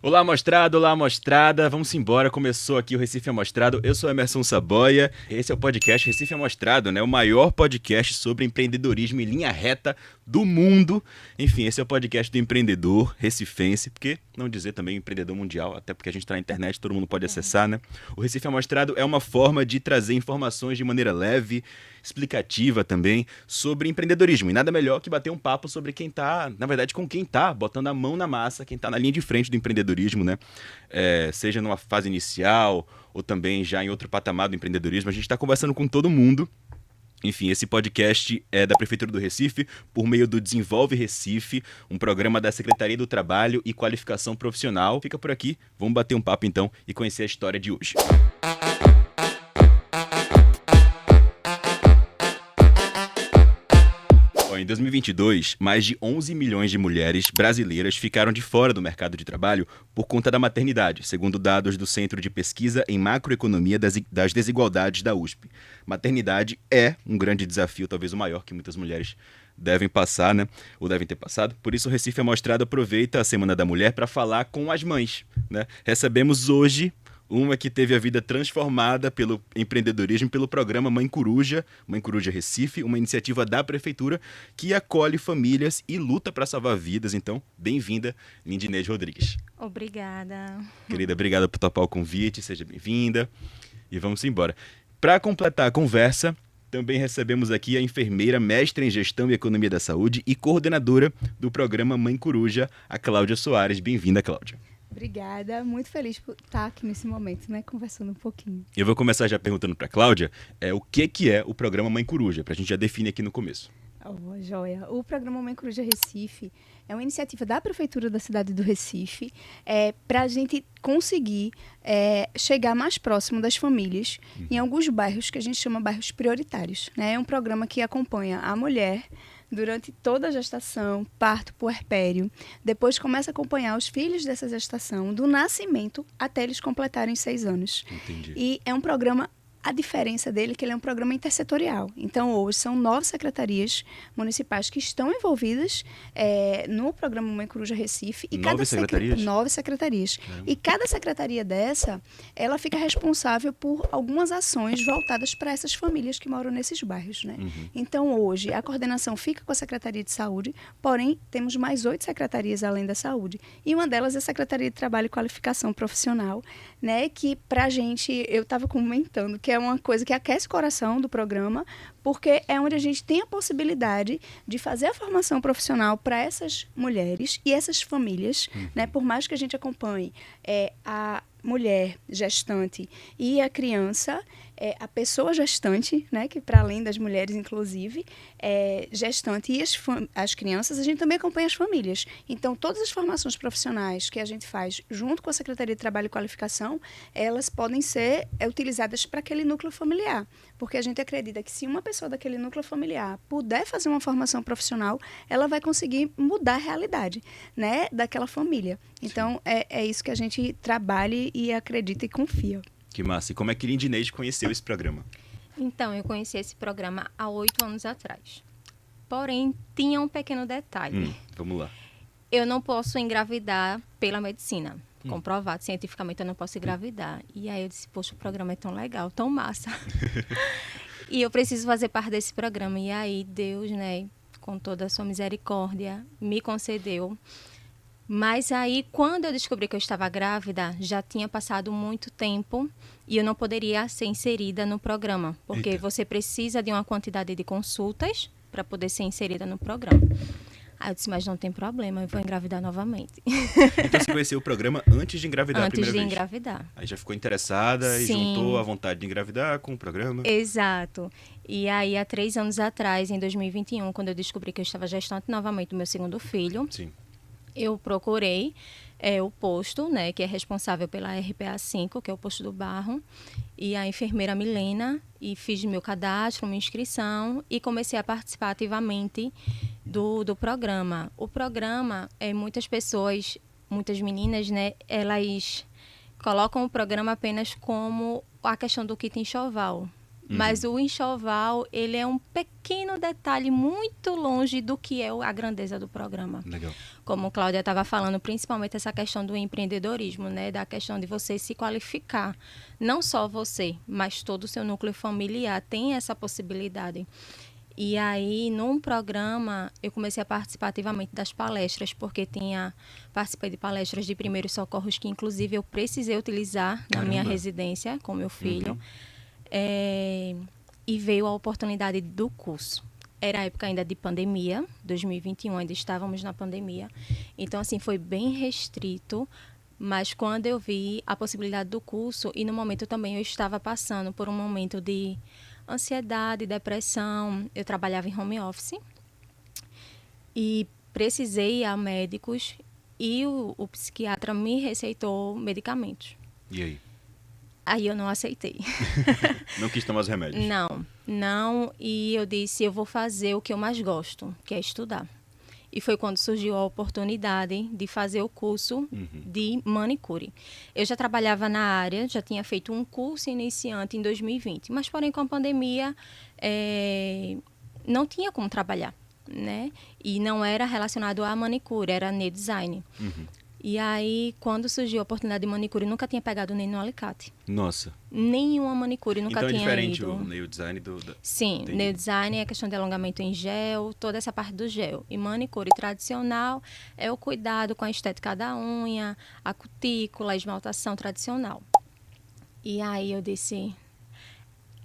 Olá, mostrado, olá, mostrada. Vamos embora. Começou aqui o Recife Amostrado. Eu sou Emerson Saboia. Esse é o podcast Recife Amostrado, né? O maior podcast sobre empreendedorismo em linha reta do mundo. Enfim, esse é o podcast do empreendedor recifense, porque não dizer também empreendedor mundial, até porque a gente está na internet, todo mundo pode acessar, né? O Recife Amostrado é uma forma de trazer informações de maneira leve, explicativa também, sobre empreendedorismo. E nada melhor que bater um papo sobre quem tá, na verdade, com quem tá botando a mão na massa, quem tá na linha de frente do empreendedorismo, né? Seja numa fase inicial ou também já em outro patamar do empreendedorismo. A gente está conversando com todo mundo. Enfim, esse podcast é da Prefeitura do Recife, por meio do Desenvolve Recife, um programa da Secretaria do Trabalho e Qualificação Profissional. Fica por aqui, vamos bater um papo então e conhecer a história de hoje. Em 2022, mais de 11 milhões de mulheres brasileiras ficaram de fora do mercado de trabalho por conta da maternidade, segundo dados do Centro de Pesquisa em Macroeconomia das Desigualdades da USP. Maternidade é um grande desafio, talvez o maior que muitas mulheres devem passar, né? Ou devem ter passado. Por isso, o Recife Amostrado aproveita a Semana da Mulher para falar com as mães, né? Recebemos hoje uma que teve a vida transformada pelo empreendedorismo, pelo programa Mãe Coruja Recife, uma iniciativa da Prefeitura que acolhe famílias e luta para salvar vidas. Então, bem-vinda, Lindinês Rodrigues. Obrigada. Querida, obrigada por topar o convite, seja bem-vinda. E vamos embora. Para completar a conversa, também recebemos aqui a enfermeira, mestre em Gestão e Economia da Saúde e coordenadora do programa Mãe Coruja, a Cláudia Soares. Bem-vinda, Cláudia. Obrigada, muito feliz por estar aqui nesse momento, né, conversando um pouquinho. Eu vou começar já perguntando para a Cláudia o que é o programa Mãe Coruja, para a gente já definir aqui no começo. Oh, joia. O programa Mãe Coruja Recife é uma iniciativa da Prefeitura da cidade do Recife para a gente conseguir chegar mais próximo das famílias em alguns bairros que a gente chama bairros prioritários, né? É um programa que acompanha a mulher durante toda a gestação, parto, puerpério. Depois começa a acompanhar os filhos dessa gestação, do nascimento até eles completarem 6 anos. Entendi. E é um programa, a diferença dele é que ele é um programa intersetorial. Então, hoje, são 9 secretarias municipais que estão envolvidas no programa Mãe Coruja Recife. E 9 secretarias? 9 secretarias. E cada secretaria dessa, ela fica responsável por algumas ações voltadas para essas famílias que moram nesses bairros, né? Uhum. Então, hoje, a coordenação fica com a Secretaria de Saúde, porém, temos mais 8 secretarias além da saúde. E uma delas é a Secretaria de Trabalho e Qualificação Profissional, né? Que, pra gente, eu estava comentando que é uma coisa que aquece o coração do programa, porque é onde a gente tem a possibilidade de fazer a formação profissional para essas mulheres e essas famílias, né? Por mais que a gente acompanhe a mulher gestante e a criança, a pessoa gestante, né, que para além das mulheres, inclusive, gestante e as crianças, a gente também acompanha as famílias. Então, todas as formações profissionais que a gente faz junto com a Secretaria de Trabalho e Qualificação, elas podem ser utilizadas para aquele núcleo familiar, porque a gente acredita que se uma pessoa daquele núcleo familiar puder fazer uma formação profissional, ela vai conseguir mudar a realidade, né, daquela família. Então, é isso que a gente trabalha e acredita e confia. Que massa. E como é que Lindinês conheceu esse programa? Então, eu conheci esse programa há 8 anos atrás. Porém, tinha um pequeno detalhe. Vamos lá. Eu não posso engravidar pela medicina. Comprovado, cientificamente eu não posso engravidar. E aí eu disse, poxa, o programa é tão legal, tão massa. E eu preciso fazer parte desse programa. E aí Deus, né, com toda a sua misericórdia, me concedeu. Mas aí, quando eu descobri que eu estava grávida, já tinha passado muito tempo e eu não poderia ser inserida no programa, porque Eita. você precisa de uma quantidade de consultas para poder ser inserida no programa. Aí eu disse, mas não tem problema, eu vou engravidar novamente. Então você conheceu o programa antes de engravidar a Antes primeira de vez? engravidar. Aí já ficou interessada e Sim. juntou a vontade de engravidar com o programa? Exato. E aí, há 3 anos atrás, em 2021, quando eu descobri que eu estava gestante novamente do meu segundo filho, Sim. eu procurei o posto, né, que é responsável pela RPA5, que é o posto do Barro, e a enfermeira Milena, e fiz meu cadastro, minha inscrição, e comecei a participar ativamente do programa. O programa, muitas pessoas, muitas meninas, né, elas colocam o programa apenas como a questão do kit enxoval. Mas o enxoval, ele é um pequeno detalhe muito longe do que é a grandeza do programa. Legal. Como a Cláudia estava falando, principalmente essa questão do empreendedorismo, né? Da questão de você se qualificar. Não só você, mas todo o seu núcleo familiar tem essa possibilidade. E aí, num programa, eu comecei a participar ativamente das palestras, porque participei de palestras de primeiros socorros que, inclusive, eu precisei utilizar na minha residência com meu filho. E veio a oportunidade do curso. Era a época ainda de pandemia, 2021, ainda estávamos na pandemia. Então, assim, foi bem restrito. Mas quando eu vi a possibilidade do curso, e no momento também eu estava passando por um momento de ansiedade, depressão, eu trabalhava em home office e precisei ir a médicos e o psiquiatra me receitou medicamentos. E aí? Aí eu não aceitei. Não quis tomar os remédios? Não. E eu disse, eu vou fazer o que eu mais gosto, que é estudar. E foi quando surgiu a oportunidade de fazer o curso de manicure. Eu já trabalhava na área, já tinha feito um curso iniciante em 2020, mas porém com a pandemia não tinha como trabalhar, né? E não era relacionado à manicure, era nail design. E aí, quando surgiu a oportunidade de manicure, nunca tinha pegado nem no alicate. Nossa. Nenhuma manicure, nunca então tinha é diferente ido. o nail design Sim, Entendi. nail design é a questão de alongamento em gel, toda essa parte do gel. E manicure tradicional é o cuidado com a estética da unha, a cutícula, a esmaltação tradicional. E aí eu disse,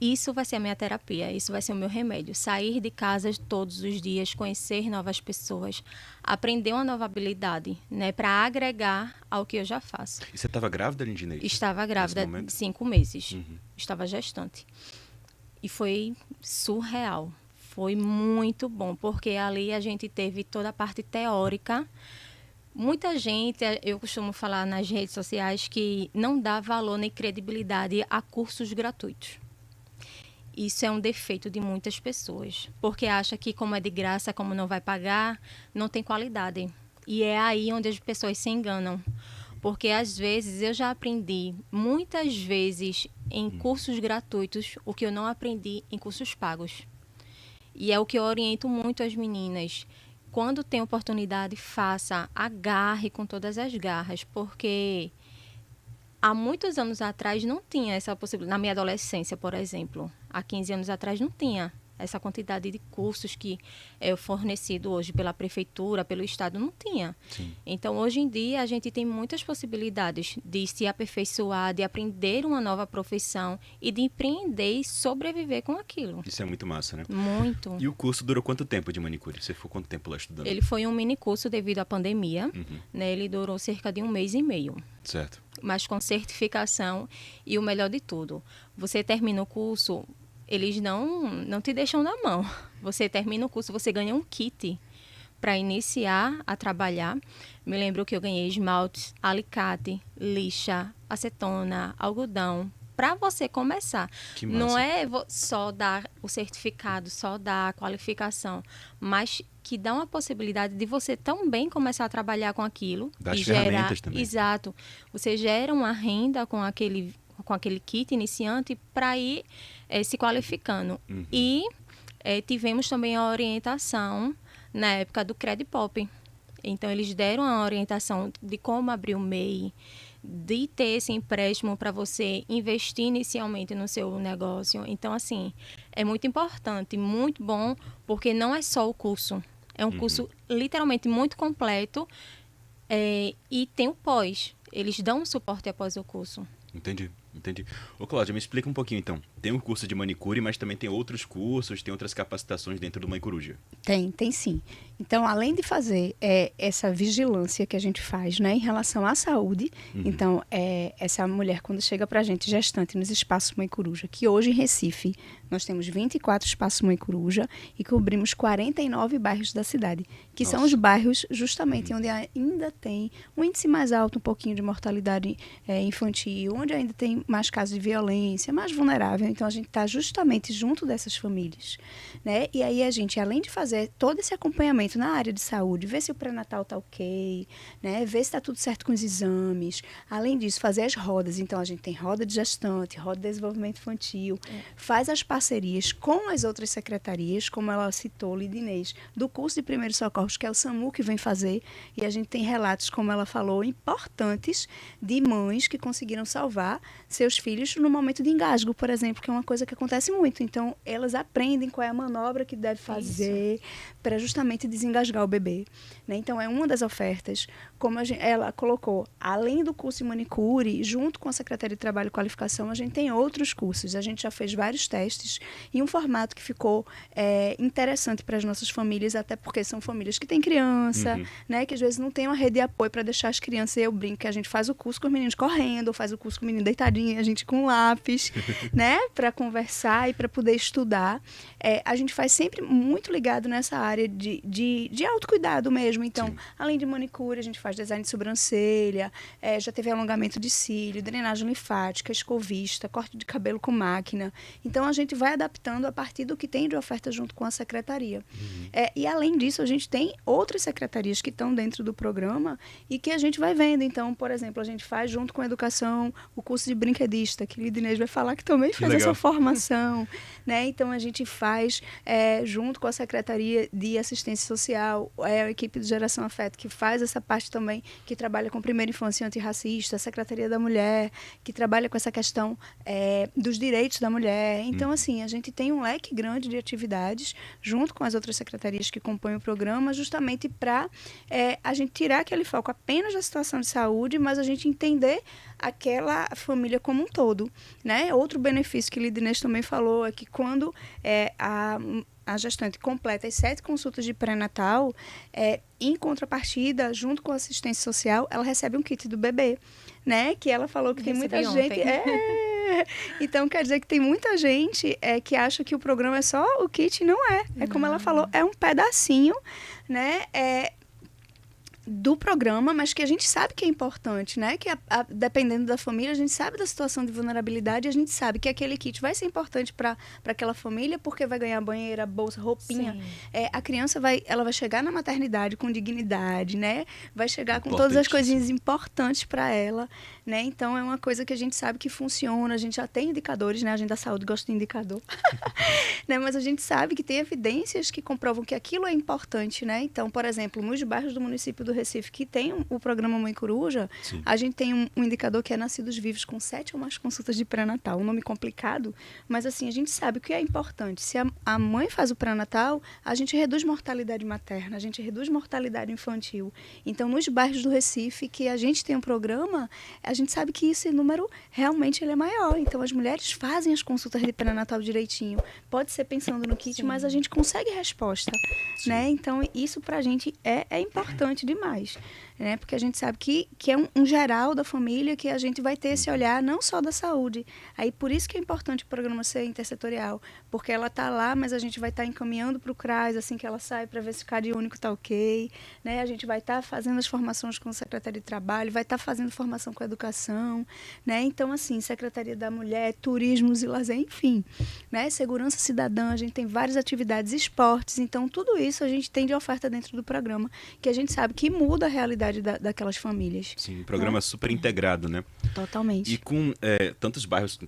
isso vai ser a minha terapia, isso vai ser o meu remédio. Sair de casa todos os dias, conhecer novas pessoas, aprender uma nova habilidade, né, para agregar ao que eu já faço. E você estava grávida, Lindinei? Estava grávida de 5 meses. Estava gestante. E foi surreal. Foi muito bom, porque ali a gente teve toda a parte teórica. Muita gente, eu costumo falar nas redes sociais, que não dá valor nem credibilidade a cursos gratuitos. Isso é um defeito de muitas pessoas, porque acha que como é de graça, como não vai pagar, não tem qualidade. E é aí onde as pessoas se enganam. Porque às vezes eu já aprendi, muitas vezes, em cursos gratuitos, o que eu não aprendi em cursos pagos. E é o que eu oriento muito as meninas. Quando tem oportunidade, faça, agarre com todas as garras, porque há muitos anos atrás não tinha essa possibilidade. Na minha adolescência, por exemplo, há 15 anos atrás não tinha essa quantidade de cursos que é fornecido hoje pela prefeitura, pelo estado, não tinha. Sim. Então, hoje em dia, a gente tem muitas possibilidades de se aperfeiçoar, de aprender uma nova profissão e de empreender e sobreviver com aquilo. Isso é muito massa, né? Muito. E o curso durou quanto tempo de manicure? Você ficou quanto tempo lá estudando? Ele foi um mini curso devido à pandemia, né? Ele durou cerca de 1 mês e meio. Certo. Mas com certificação e o melhor de tudo, você termina o curso, eles não te deixam na mão. Você termina o curso, você ganha um kit para iniciar a trabalhar. Me lembro que eu ganhei esmalte, alicate, lixa, acetona, algodão, para você começar. Que massa. Não é só dar o certificado, só dar a qualificação, mas que dá uma possibilidade de você também começar a trabalhar com aquilo. Dá as e ferramentas gerar, também. Exato. Você gera uma renda com aquele kit iniciante para ir se qualificando. E tivemos também a orientação na época do Credipop. Então, eles deram a orientação de como abrir o MEI, de ter esse empréstimo para você investir inicialmente no seu negócio. Então, assim, é muito importante, muito bom, porque não é só o curso. É um curso literalmente muito completo e tem o pós. Eles dão um suporte após o curso. Entendi. Ô, Cláudia, me explica um pouquinho, então. Tem um curso de manicure, mas também tem outros cursos, tem outras capacitações dentro do Manicoruja. Tem sim. Então, além de fazer essa vigilância que a gente faz, né, em relação à saúde, então, essa mulher, quando chega para a gente, gestante, nos espaços Mãe Coruja, que hoje em Recife, nós temos 24 espaços Mãe Coruja e cobrimos 49 bairros da cidade, que são os bairros justamente onde ainda tem um índice mais alto, um pouquinho de mortalidade infantil, onde ainda tem mais casos de violência, mais vulnerável. Então, a gente está justamente junto dessas famílias, né? E aí a gente, além de fazer todo esse acompanhamento na área de saúde, ver se o pré-natal está ok, né? Ver se está tudo certo com os exames. Além disso, fazer as rodas. Então, a gente tem roda de gestante, roda de desenvolvimento infantil, faz as parcerias com as outras secretarias, como ela citou, Lidinês, do curso de primeiros socorros, que é o SAMU que vem fazer, e a gente tem relatos, como ela falou, importantes de mães que conseguiram salvar seus filhos no momento de engasgo, por exemplo, que é uma coisa que acontece muito. Então, elas aprendem qual é a manobra que deve fazer para justamente desengasgar o bebê, né? Então, é uma das ofertas. Como ela colocou, além do curso de manicure, junto com a Secretaria de Trabalho e Qualificação, a gente tem outros cursos. A gente já fez vários testes em um formato que ficou interessante para as nossas famílias, até porque são famílias que têm criança, né, que às vezes não tem uma rede de apoio para deixar as crianças. Eu brinco que a gente faz o curso com os meninos correndo, ou faz o curso com o menino deitadinho, a gente com lápis, né, para conversar e para poder estudar. A gente faz sempre muito ligado nessa área de autocuidado mesmo. Então, além de manicure, a gente faz design de sobrancelha, já teve alongamento de cílio, drenagem linfática, escovista, corte de cabelo com máquina. Então, a gente vai adaptando a partir do que tem de oferta junto com a secretaria. E, além disso, a gente tem outras secretarias que estão dentro do programa e que a gente vai vendo. Então, por exemplo, a gente faz junto com a educação o curso de brinquedista, que o Lidinês vai falar que também faz essa formação, né? Então, a gente faz junto com a Secretaria de Assistência Social, a equipe de Geração Afeto, que faz essa parte também, que trabalha com primeira infância antirracista, a Secretaria da Mulher, que trabalha com essa questão dos direitos da mulher. Então, assim, a gente tem um leque grande de atividades junto com as outras secretarias que compõem o programa, justamente para a gente tirar aquele foco apenas da situação de saúde, mas a gente entender aquela família como um todo, né? Outro benefício que Lidinês também falou é que quando a gestante completa as 7 consultas de pré-natal, em contrapartida, junto com a assistência social, ela recebe um kit do bebê, né? Que ela falou que tem muita gente... Então, quer dizer que tem muita gente que acha que o programa é só o kit, não é. Como ela falou, é um pedacinho, né? Do programa, mas que a gente sabe que é importante, né? Que dependendo da família, a gente sabe da situação de vulnerabilidade, a gente sabe que aquele kit vai ser importante para aquela família, porque vai ganhar banheira, bolsa, roupinha. A criança ela vai chegar na maternidade com dignidade, né? Vai chegar com todas as coisinhas importantes para ela, né? Então, é uma coisa que a gente sabe que funciona, a gente já tem indicadores, né? A gente da saúde gosta de indicador. Né? Mas a gente sabe que tem evidências que comprovam que aquilo é importante, né? Então, por exemplo, nos bairros do município do Recife, que tem o programa Mãe Coruja, a gente tem um indicador que é Nascidos Vivos, com 7 ou mais consultas de pré-natal. Um nome complicado, mas assim, a gente sabe o que é importante. Se a mãe faz o pré-natal, a gente reduz mortalidade materna, a gente reduz mortalidade infantil. Então, nos bairros do Recife, que a gente tem um programa, a gente sabe que esse número realmente ele é maior. Então, as mulheres fazem as consultas de pré-natal direitinho. Pode ser pensando no kit, mas a gente consegue resposta, né? Então, isso pra gente é importante demais, né? Porque a gente sabe que é um geral da família, que a gente vai ter esse olhar não só da saúde. Aí, por isso que é importante o programa ser intersetorial, porque ela tá lá, mas a gente vai estar encaminhando para o CRAS assim que ela sai, para ver se o CAD único está ok, né? A gente vai estar fazendo as formações com a Secretaria de Trabalho, vai estar fazendo formação com a educação, né? Então, assim, Secretaria da Mulher, Turismo e Lazer, enfim, né? Segurança cidadã, a gente tem várias atividades, esportes, então tudo isso a gente tem de oferta dentro do programa, que a gente sabe que muda a realidade daquelas famílias. Sim, um programa super integrado, né? Totalmente. E com tantos bairros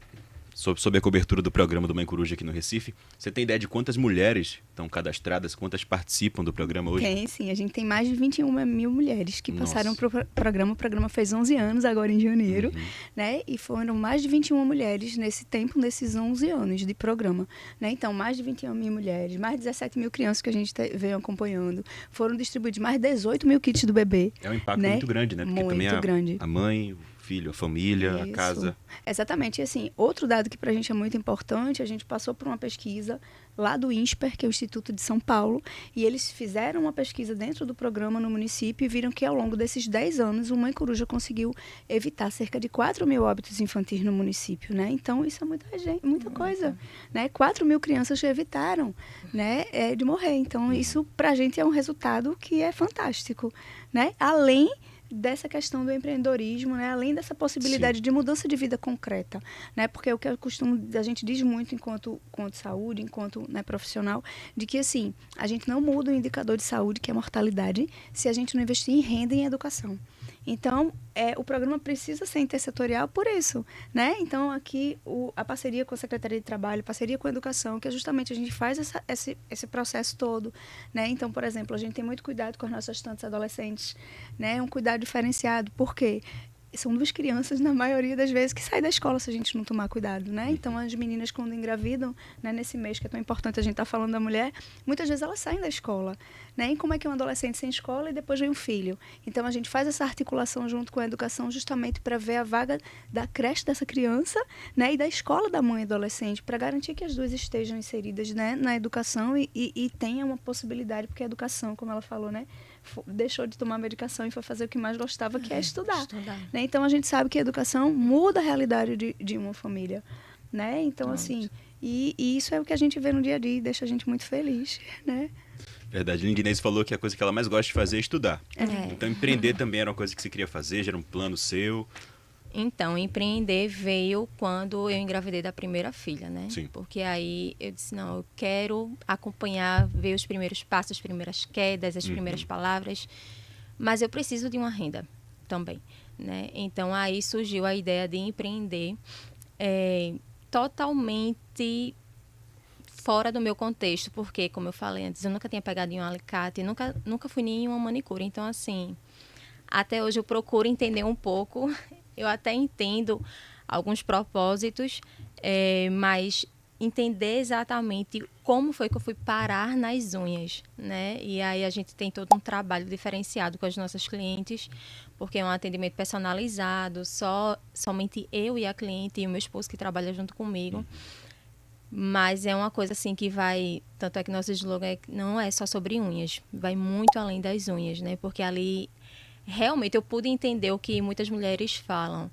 sob a cobertura do programa do Mãe Coruja aqui no Recife, você tem ideia de quantas mulheres estão cadastradas, quantas participam do programa hoje? Tem, sim. A gente tem mais de 21 mil mulheres que passaram para o programa. O programa fez 11 anos agora em janeiro, né? E foram mais de 21 mulheres nesse tempo, nesses 11 anos de programa, né? Então, mais de 21 mil mulheres, mais de 17 mil crianças que a gente veio acompanhando. Foram distribuídos mais de 18 mil kits do bebê. É um impacto muito grande, né? Porque muito também grande. A mãe, filho, a família, Isso. a casa. Exatamente. E assim, outro dado que para a gente é muito importante, a gente passou por uma pesquisa lá do INSPER, que é o Instituto de São Paulo, e eles fizeram uma pesquisa dentro do programa no município e viram que ao longo desses 10 anos o Mãe Coruja conseguiu evitar cerca de 4 mil óbitos infantis no município, né? Então, isso é muita coisa, né? 4 mil crianças evitaram, né, de morrer. Então, isso para a gente é um resultado que é fantástico, né? Além dessa questão do empreendedorismo, né? Além dessa possibilidade de mudança de vida concreta, né? Porque o que a gente diz muito enquanto saúde, enquanto, né, profissional, de que assim, a gente não muda o indicador de saúde, que é a mortalidade, se a gente não investir em renda e em educação. Então, o programa precisa ser intersetorial por isso, né? Então, aqui, a parceria com a Secretaria de Trabalho, parceria com a Educação, que é justamente a gente faz esse processo todo, né? Então, por exemplo, a gente tem muito cuidado com as nossas gestantes adolescentes, né? Um cuidado diferenciado. Por quê? São 2 crianças, na maioria das vezes, que saem da escola se a gente não tomar cuidado, né? Então, as meninas, quando engravidam, né, nesse mês que é tão importante a gente estar falando da mulher, muitas vezes elas saem da escola, né? E como é que é um adolescente sem escola e depois vem um filho? Então, a gente faz essa articulação junto com a educação justamente para ver a vaga da creche dessa criança, né, e da escola da mãe adolescente, para garantir que as 2 estejam inseridas, né, na educação e tenham uma possibilidade, porque a educação, como ela falou, né, deixou de tomar medicação e foi fazer o que mais gostava, que é estudar. Né? Então, a gente sabe que a educação muda a realidade de uma família. Né? Então, assim, e isso é o que a gente vê no dia a dia e deixa a gente muito feliz. Né? Verdade. A Inês falou que a coisa que ela mais gosta de fazer é estudar. Então, empreender também era uma coisa que você queria fazer, já era um plano seu. Então, empreender veio quando eu engravidei da primeira filha, né? Sim. Porque aí eu disse, não, eu quero acompanhar, ver os primeiros passos, as primeiras quedas, as primeiras palavras, mas eu preciso de uma renda também, né? Então, aí surgiu a ideia de empreender totalmente fora do meu contexto, porque, como eu falei antes, eu nunca tinha pegado em um alicate, nunca fui nem em uma manicure. Então, assim, até hoje eu procuro entender um pouco. Eu até entendo alguns propósitos, mas entender exatamente como foi que eu fui parar nas unhas, né? E aí a gente tem todo um trabalho diferenciado com as nossas clientes, porque é um atendimento personalizado, somente eu e a cliente e o meu esposo que trabalha junto comigo. Mas é uma coisa assim que vai... Tanto é que nosso slogan não é só sobre unhas, vai muito além das unhas, né? Porque ali... Realmente, eu pude entender o que muitas mulheres falam.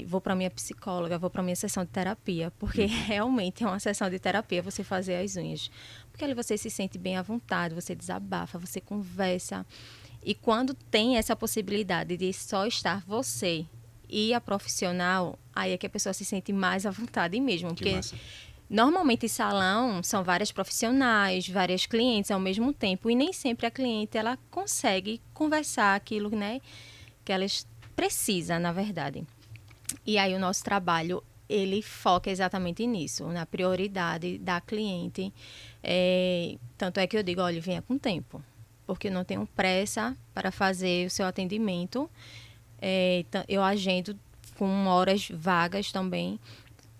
Vou para minha psicóloga, vou para minha sessão de terapia. Porque realmente é uma sessão de terapia você fazer as unhas. Porque ali você se sente bem à vontade, você desabafa, você conversa. E quando tem essa possibilidade de só estar você e a profissional, aí é que a pessoa se sente mais à vontade mesmo. Que porque massa. Normalmente, em salão, são várias profissionais, várias clientes ao mesmo tempo. E nem sempre a cliente ela consegue conversar aquilo, né, que ela precisa, na verdade. E aí o nosso trabalho, ele foca exatamente nisso, na prioridade da cliente. Tanto é que eu digo, olha, venha com tempo. Porque eu não tenho pressa para fazer o seu atendimento. Eu agendo com horas vagas também,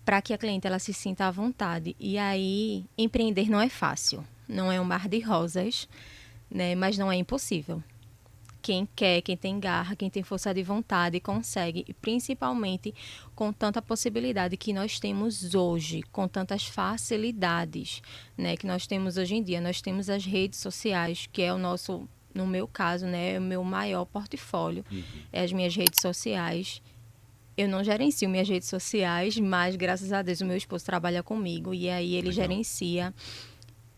para que a cliente ela se sinta à vontade. E aí, empreender não é fácil. Não é um mar de rosas, né? Mas não é impossível. Quem quer, quem tem garra, quem tem força de vontade, consegue. E principalmente com tanta possibilidade que nós temos hoje, com tantas facilidades, né, que nós temos hoje em dia. Nós temos as redes sociais, que é o nosso, no meu caso, né, é o meu maior portfólio. É as minhas redes sociais. Eu não gerencio minhas redes sociais, mas, graças a Deus, o meu esposo trabalha comigo e aí ele gerencia.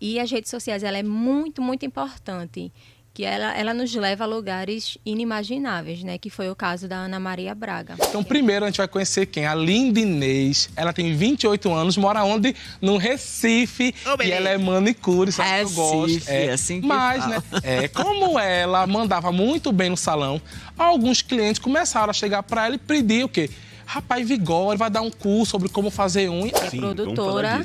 E as redes sociais, ela é muito, muito importante, que ela nos leva a lugares inimagináveis, né? Que foi o caso da Ana Maria Braga. Então, primeiro a gente vai conhecer quem? A Linda Inês. Ela tem 28 anos, mora onde? No Recife. E ela é manicure, sabe que eu gosto. Assim que mas, né, como ela mandava muito bem no salão, alguns clientes começaram a chegar para ela e pedir o quê? Rapaz, Vigória vai dar um curso sobre como fazer unha. A produtora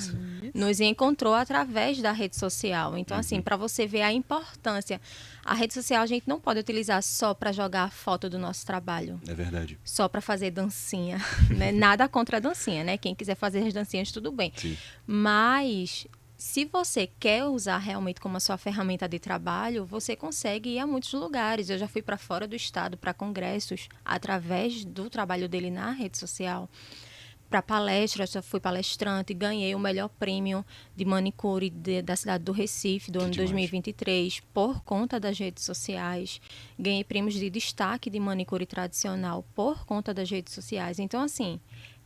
nos encontrou através da rede social. Então, assim, para você ver a importância, a rede social a gente não pode utilizar só para jogar a foto do nosso trabalho. É verdade. Só para fazer dancinha, né? Nada contra a dancinha, né? Quem quiser fazer as dancinhas, tudo bem. Sim. Mas, se você quer usar realmente como a sua ferramenta de trabalho, você consegue ir a muitos lugares. Eu já fui para fora do estado, para congressos, através do trabalho dele na rede social. Para palestras, já fui palestrante, ganhei o melhor prêmio de manicure da cidade do Recife, do ano 2023, por conta das redes sociais. Ganhei prêmios de destaque de manicure tradicional por conta das redes sociais. Então, assim,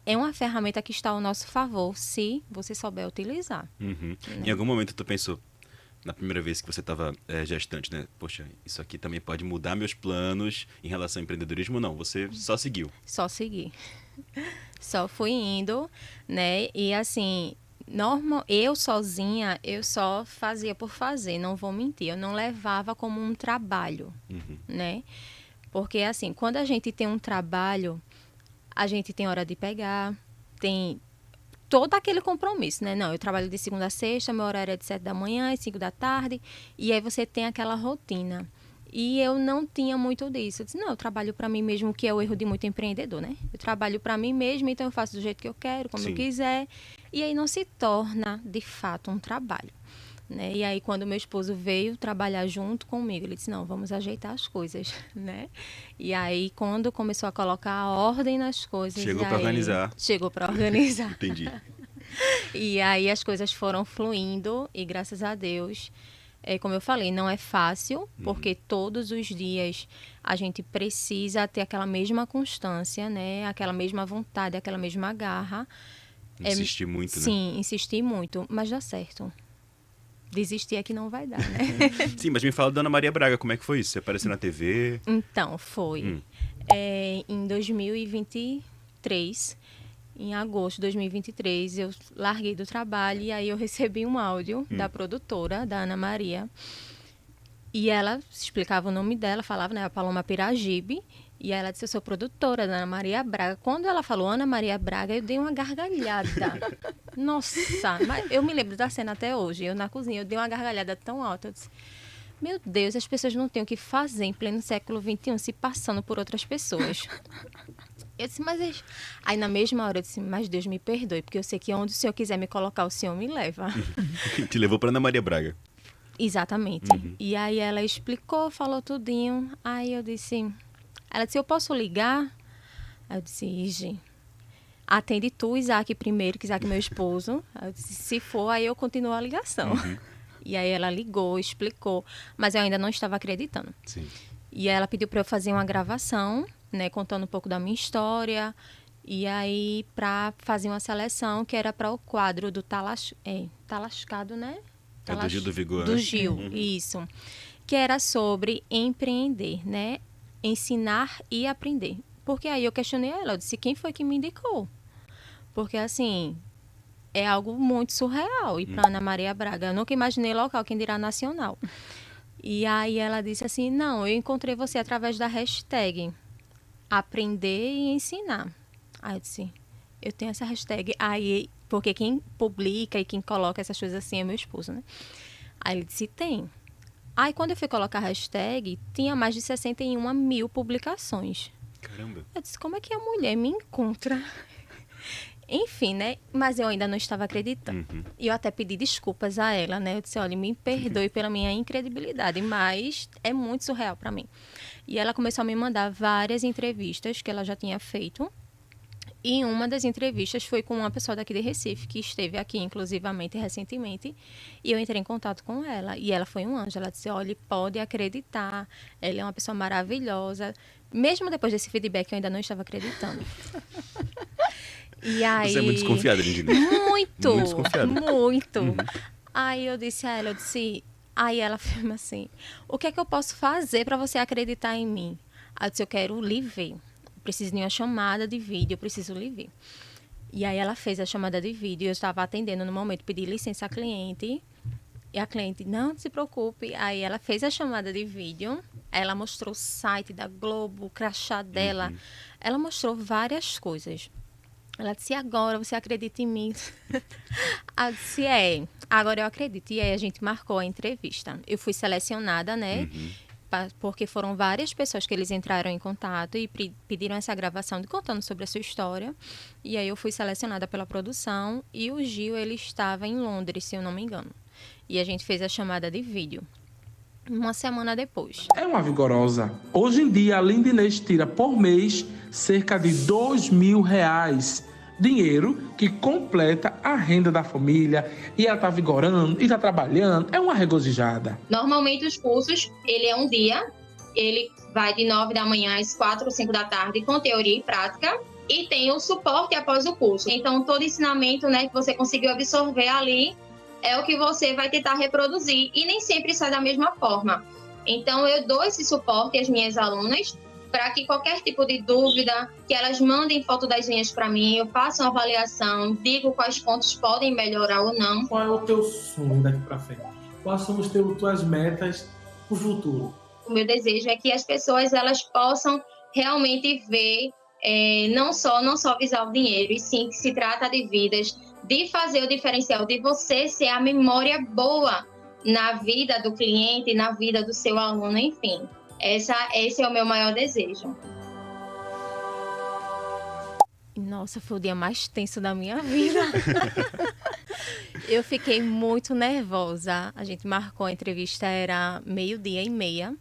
é uma ferramenta que está ao nosso favor, se você souber utilizar. Em algum momento tu pensou, na primeira vez que você estava gestante, né? Poxa, isso aqui também pode mudar meus planos em relação ao empreendedorismo? Não, você só seguiu. Só segui. Só fui indo, né? E assim, eu sozinha, eu só fazia por fazer, não vou mentir. Eu não levava como um trabalho, né? Porque assim, quando a gente tem um trabalho, a gente tem hora de pegar, tem todo aquele compromisso, né? Não, eu trabalho de segunda a sexta, meu horário é de 7 da manhã, às 5 da tarde, e aí você tem aquela rotina. E eu não tinha muito disso. Eu disse, não, eu trabalho para mim mesmo, que é o erro de muito empreendedor, né? Eu trabalho para mim mesmo, então eu faço do jeito que eu quero, como eu quiser. E aí não se torna, de fato, um trabalho, né? E aí, quando meu esposo veio trabalhar junto comigo, ele disse, não, vamos ajeitar as coisas, né? E aí, quando começou a colocar a ordem nas coisas... Chegou para organizar. Chegou para organizar. Entendi. E aí, as coisas foram fluindo e, graças a Deus... como eu falei, não é fácil, porque todos os dias a gente precisa ter aquela mesma constância, né? Aquela mesma vontade, aquela mesma garra. Insistir muito, né? Sim, insistir muito, mas dá certo. Desistir é que não vai dar, né? Sim, mas me fala da Ana Maria Braga, como é que foi isso? Você apareceu na TV? Então, foi. Em 2023... Em agosto de 2023, eu larguei do trabalho e aí eu recebi um áudio da produtora, da Ana Maria. E ela explicava o nome dela, falava, né, a Paloma Piragibe. E ela disse, eu sou produtora da Ana Maria Braga. Quando ela falou Ana Maria Braga, eu dei uma gargalhada. Nossa, mas eu me lembro da cena até hoje. Eu na cozinha, eu dei uma gargalhada tão alta. Eu disse, meu Deus, as pessoas não têm o que fazer em pleno século XXI se passando por outras pessoas. Eu disse, mas... Aí, na mesma hora, eu disse, mas Deus me perdoe, porque eu sei que onde o Senhor quiser me colocar, o Senhor me leva. Te levou para Ana Maria Braga. Exatamente. E aí, ela explicou, falou tudinho. Aí, eu disse... Ela disse, eu posso ligar? Aí, eu disse, Igi, atende tu, Isaac, primeiro, que Isaac é meu esposo. Aí, eu disse, se for, aí eu continuo a ligação. E aí, ela ligou, explicou. Mas eu ainda não estava acreditando. Sim. E aí, ela pediu para eu fazer uma gravação, né, contando um pouco da minha história, e aí para fazer uma seleção que era para o quadro do Talascado, né? Do Gil do Vigor, do né? Gil, isso. Que era sobre empreender, né? Ensinar e aprender. Porque aí eu questionei ela, eu disse, quem foi que me indicou? Porque, assim, é algo muito surreal ir para Ana Maria Braga. Eu nunca imaginei local, quem dirá nacional. E aí ela disse assim, não, eu encontrei você através da hashtag aprender e ensinar. Aí eu disse, eu tenho essa hashtag. Aí, porque quem publica e quem coloca essas coisas assim é meu esposo, né? Aí ele disse, tem. Aí quando eu fui colocar a hashtag, tinha mais de 61 mil publicações. Caramba. Eu disse, como é que a mulher me encontra? Enfim, né? Mas eu ainda não estava acreditando. E eu até pedi desculpas a ela, né? Eu disse, olha, me perdoe pela minha incredibilidade, mas é muito surreal para mim. E ela começou a me mandar várias entrevistas que ela já tinha feito. E uma das entrevistas foi com uma pessoa daqui de Recife, que esteve aqui, inclusivamente, recentemente. E eu entrei em contato com ela. E ela foi um anjo. Ela disse, olha, pode acreditar. Ela é uma pessoa maravilhosa. Mesmo depois desse feedback, eu ainda não estava acreditando. E aí... Você é muito desconfiada, Lindina. Muito! Muito desconfiada. Muito! Aí eu disse a ela, Aí ela afirma assim, o que é que eu posso fazer para você acreditar em mim? Aí eu disse, eu quero lhe ver. Eu preciso de uma chamada de vídeo, eu preciso lhe ver. E aí ela fez a chamada de vídeo, eu estava atendendo no momento, pedi licença à cliente. E a cliente, não se preocupe. Aí ela fez a chamada de vídeo, ela mostrou o site da Globo, o crachá dela. Ela mostrou várias coisas. Ela disse, agora você acredita em mim? Eu disse, agora eu acredito. E aí a gente marcou a entrevista. Eu fui selecionada, né? Porque foram várias pessoas que eles entraram em contato e pediram essa gravação contando sobre a sua história. E aí eu fui selecionada pela produção e o Gil, ele estava em Londres, se eu não me engano. E a gente fez a chamada de vídeo. Uma semana depois. É uma vigorosa. Hoje em dia, a Lindinês tira por mês cerca de R$2.000. Dinheiro que completa a renda da família. E ela está vigorando, e está trabalhando. É uma regozijada. Normalmente os cursos, ele é um dia. Ele vai de 9 da manhã às 4 ou 5 da tarde com teoria e prática. E tem o suporte após o curso. Então, todo ensinamento, né, que você conseguiu absorver ali, é o que você vai tentar reproduzir, e nem sempre sai da mesma forma. Então, eu dou esse suporte às minhas alunas para que qualquer tipo de dúvida, que elas mandem foto das unhas para mim, eu faço uma avaliação, digo quais pontos podem melhorar ou não. Qual é o teu sonho daqui para frente? Quais são as tuas metas para o futuro? O meu desejo é que as pessoas elas possam realmente ver, não só visar o dinheiro, e sim que se trata de vidas, de fazer o diferencial, de você ser a memória boa na vida do cliente, na vida do seu aluno, enfim. Esse é o meu maior desejo. Nossa, foi o dia mais tenso da minha vida. Eu fiquei muito nervosa. A gente marcou a entrevista, era 12:30.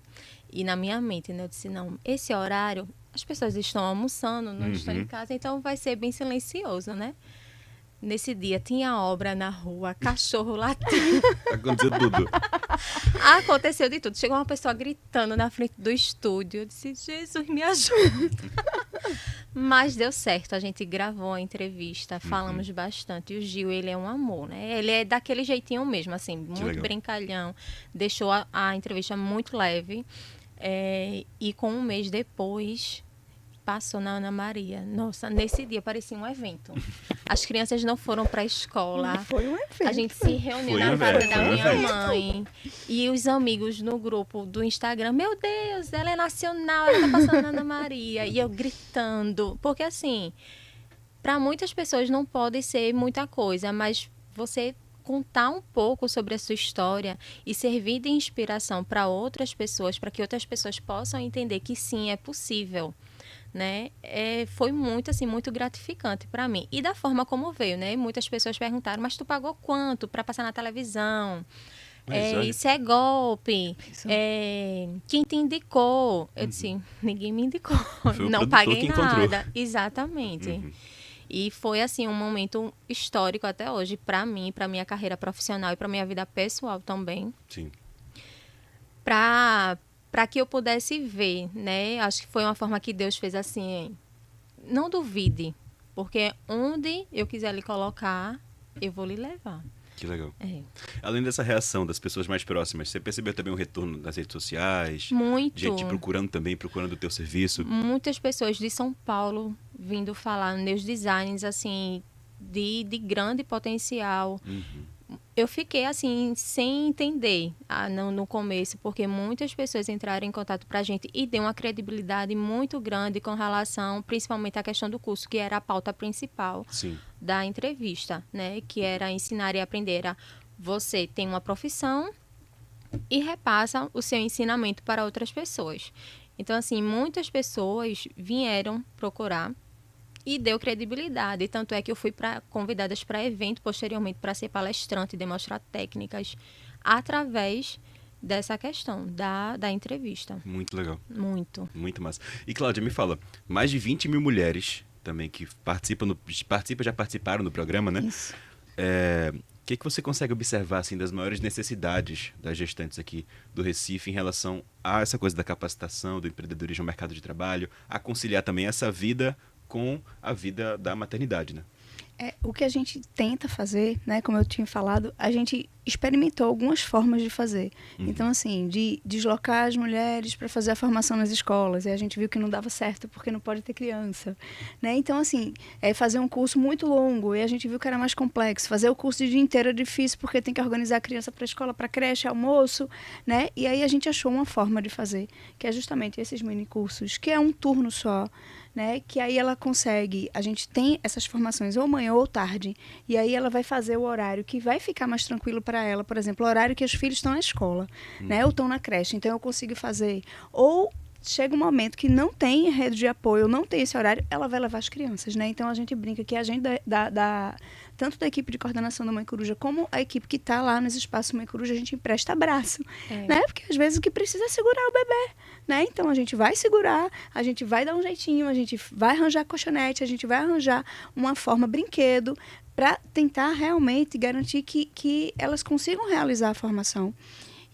E na minha mente, né, eu disse, não, esse horário, as pessoas estão almoçando, não estão em casa, então vai ser bem silencioso, né? Nesse dia tinha obra na rua, cachorro latindo. Aconteceu tudo. Aconteceu de tudo. Chegou uma pessoa gritando na frente do estúdio. Eu disse, Jesus, me ajuda. Mas deu certo. A gente gravou a entrevista, falamos bastante. E o Gil, ele é um amor, né? Ele é daquele jeitinho mesmo, assim, muito legal. Brincalhão. Deixou a entrevista muito leve. E com um mês depois, passou na Ana Maria. Nossa, nesse dia parecia um evento. As crianças não foram para a escola. Foi um evento. A gente se reuniu na casa da minha mãe. E os amigos no grupo do Instagram. Meu Deus, ela é nacional, ela tá passando na Ana Maria. E eu gritando. Porque assim, para muitas pessoas não pode ser muita coisa, mas você contar um pouco sobre a sua história e servir de inspiração para outras pessoas, para que outras pessoas possam entender que sim, é possível. Né? Foi muito, assim, muito gratificante para mim. E da forma como veio, né? Muitas pessoas perguntaram, mas tu pagou quanto para passar na televisão? Isso é golpe. Quem te indicou? Eu disse, ninguém me indicou. Não paguei nada. Exatamente. E foi, assim, um momento histórico até hoje para mim, para minha carreira profissional e para minha vida pessoal também. Sim. Para que eu pudesse ver, né? Acho que foi uma forma que Deus fez assim, não duvide, porque onde eu quiser lhe colocar, eu vou lhe levar. Que legal. Além dessa reação das pessoas mais próximas, você percebeu também um retorno nas redes sociais? Muito. Gente procurando o teu serviço? Muitas pessoas de São Paulo vindo falar, meus designs, assim, de grande potencial. Eu fiquei, assim, sem entender no começo, porque muitas pessoas entraram em contato para a gente e deu uma credibilidade muito grande com relação, principalmente à questão do curso, que era a pauta principal da entrevista, né? Que era ensinar e aprender. Você tem uma profissão e repassa o seu ensinamento para outras pessoas. Então, assim, muitas pessoas vieram procurar e deu credibilidade. Tanto é que eu fui convidadas para evento posteriormente para ser palestrante e demonstrar técnicas através dessa questão da entrevista. Muito legal. Muito massa. E, Cláudia, me fala, mais de 20 mil mulheres também que já participaram do programa, né? Isso. O que você consegue observar, assim, das maiores necessidades das gestantes aqui do Recife em relação a essa coisa da capacitação, do empreendedorismo no mercado de trabalho, a conciliar também essa vida com a vida da maternidade, né? O que a gente tenta fazer, né, como eu tinha falado, a gente experimentou algumas formas de fazer. Então, assim, de deslocar as mulheres para fazer a formação nas escolas. E a gente viu que não dava certo porque não pode ter criança, né? Então, assim, fazer um curso muito longo e a gente viu que era mais complexo. Fazer o curso de dia inteiro é difícil porque tem que organizar a criança para a escola, para a creche, almoço, né? E aí a gente achou uma forma de fazer, que é justamente esses mini cursos, que é um turno só, né? Que aí ela consegue, a gente tem essas formações ou manhã ou tarde, e aí ela vai fazer o horário que vai ficar mais tranquilo para ela, por exemplo, o horário que os filhos estão na escola, né? Ou estão na creche, então eu consigo fazer. Ou chega um momento que não tem rede de apoio, não tem esse horário, ela vai levar as crianças, né? Então a gente brinca que a gente tanto da equipe de coordenação da Mãe Coruja como a equipe que está lá nos espaços Mãe Coruja, a gente empresta abraço, né? Porque às vezes o que precisa é segurar o bebê, né? Então a gente vai segurar, a gente vai dar um jeitinho, a gente vai arranjar colchonete, a gente vai arranjar uma forma brinquedo para tentar realmente garantir que elas consigam realizar a formação.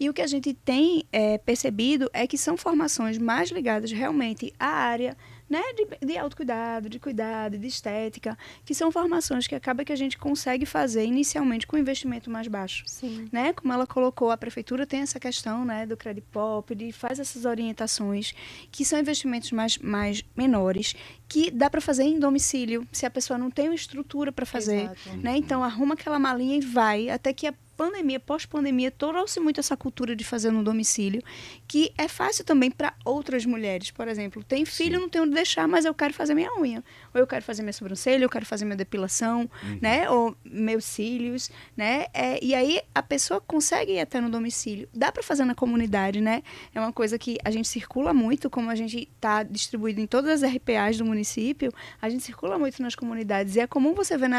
E o que a gente tem percebido é que são formações mais ligadas realmente à área, né, de autocuidado, de cuidado, de estética, que são formações que acaba que a gente consegue fazer inicialmente com investimento mais baixo. Sim. Né? Como ela colocou, a prefeitura tem essa questão, né, do Credipop, de faz essas orientações, que são investimentos mais menores, que dá para fazer em domicílio, se a pessoa não tem uma estrutura para fazer. Exato. Né? Então, arruma aquela malinha e vai, até que a pandemia, pós-pandemia, trouxe muito essa cultura de fazer no domicílio, que é fácil também para outras mulheres. Por exemplo, tem filho, não tenho onde deixar, mas eu quero fazer minha unha. Ou eu quero fazer minha sobrancelha, eu quero fazer minha depilação, né? Ou meus cílios, né? E aí a pessoa consegue ir até no domicílio. Dá para fazer na comunidade, né? É uma coisa que a gente circula muito, como a gente está distribuído em todas as RPAs do município, a gente circula muito nas comunidades. E é comum você ver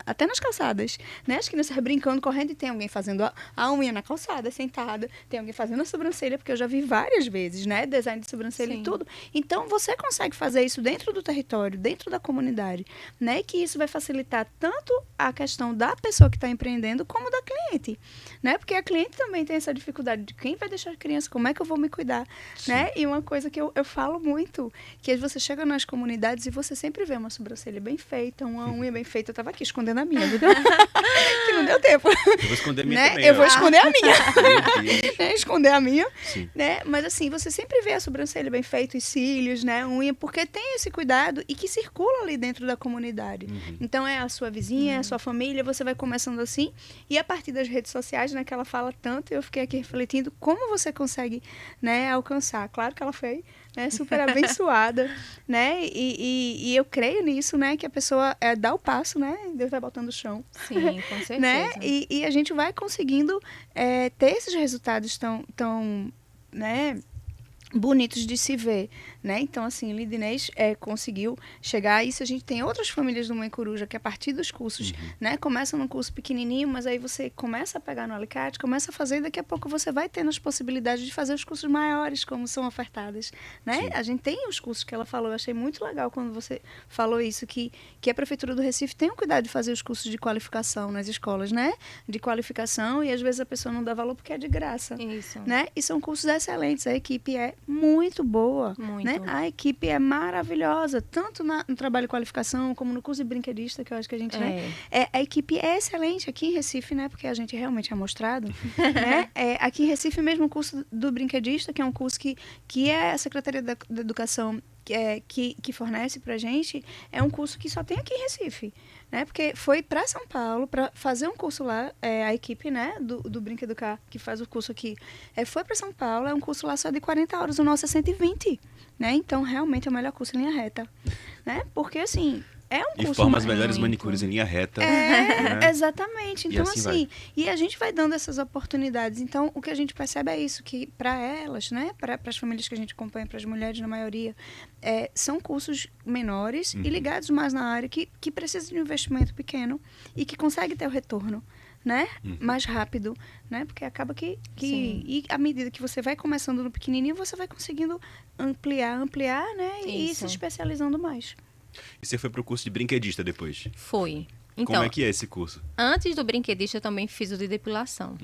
até nas calçadas, né? As crianças brincando, correndo, e tem alguém fazendo a unha na calçada, sentada, tem alguém fazendo a sobrancelha, porque eu já vi várias vezes, né? Design de sobrancelha Sim. e tudo. Então, você consegue fazer isso dentro do território, dentro da comunidade, né? Que isso vai facilitar tanto a questão da pessoa que está empreendendo, como da cliente, né? Porque a cliente também tem essa dificuldade de quem vai deixar a criança, como é que eu vou me cuidar, né? E uma coisa que eu falo muito, que você chega nas comunidades e você sempre vê uma sobrancelha bem feita, uma unha bem feita. Eu estava aqui escondendo a minha, viu? Que não deu tempo. Eu vou esconder a minha Né? também. Eu vou ó. esconder a minha. Meu Deus. Né? Esconder a minha. Sim. Né? Mas assim, você sempre vê a sobrancelha bem feita, os cílios, né? Unha, porque tem esse cuidado e que circula ali dentro da comunidade. Então é a sua vizinha, é a sua família, você vai começando assim. E a partir das redes sociais, né, que ela fala tanto, eu fiquei aqui refletindo como você consegue, né, alcançar. Claro que ela foi, né, super abençoada, né? E eu creio nisso, né? Que a pessoa dá o passo, né? Deus vai botando o chão. Sim, com certeza. Né? E a gente vai conseguindo ter esses resultados tão né, bonitos de se ver, né? Então, assim, Lindinês conseguiu chegar a isso. A gente tem outras famílias do Mãe Coruja que, a partir dos cursos, né, começam num curso pequenininho, mas aí você começa a pegar no alicate, começa a fazer, e daqui a pouco você vai tendo as possibilidades de fazer os cursos maiores, como são ofertados, né? Sim. A gente tem os cursos que ela falou, eu achei muito legal quando você falou isso, que a Prefeitura do Recife tem o cuidado de fazer os cursos de qualificação nas escolas, né? De qualificação, e às vezes a pessoa não dá valor porque é de graça. Isso. Né? E são cursos excelentes, a equipe é muito boa, Muito. né? A equipe é maravilhosa, tanto no trabalho de qualificação como no curso de brinquedista, que eu acho que a gente, né? A equipe é excelente aqui em Recife, né? Porque a gente realmente é mostrado, né? Aqui em Recife mesmo o curso do brinquedista, que é um curso que é a Secretaria da Educação que fornece pra gente, é um curso que só tem aqui em Recife, né? Porque foi para São Paulo para fazer um curso lá, a equipe, né, do Brinca Educar, que faz o curso aqui, foi para São Paulo, é um curso lá só de 40 horas, o nosso é 120, né? Então, realmente é o melhor curso em linha reta, né? Porque, assim, é um E curso... forma as melhores manicures em linha reta. Exatamente. Então, assim assim, e a gente vai dando essas oportunidades. Então, o que a gente percebe é isso, que para elas, né, para as famílias que a gente acompanha, para as mulheres na maioria, são cursos menores e ligados mais na área, que precisam de um investimento pequeno e que consegue ter o retorno, né, mais rápido, né, porque acaba que e à medida que você vai começando no pequenininho, você vai conseguindo ampliar, né, e se especializando mais. E você foi pro curso de brinquedista depois? Foi. Então, Como é que é esse curso? antes do brinquedista, eu também fiz o de depilação.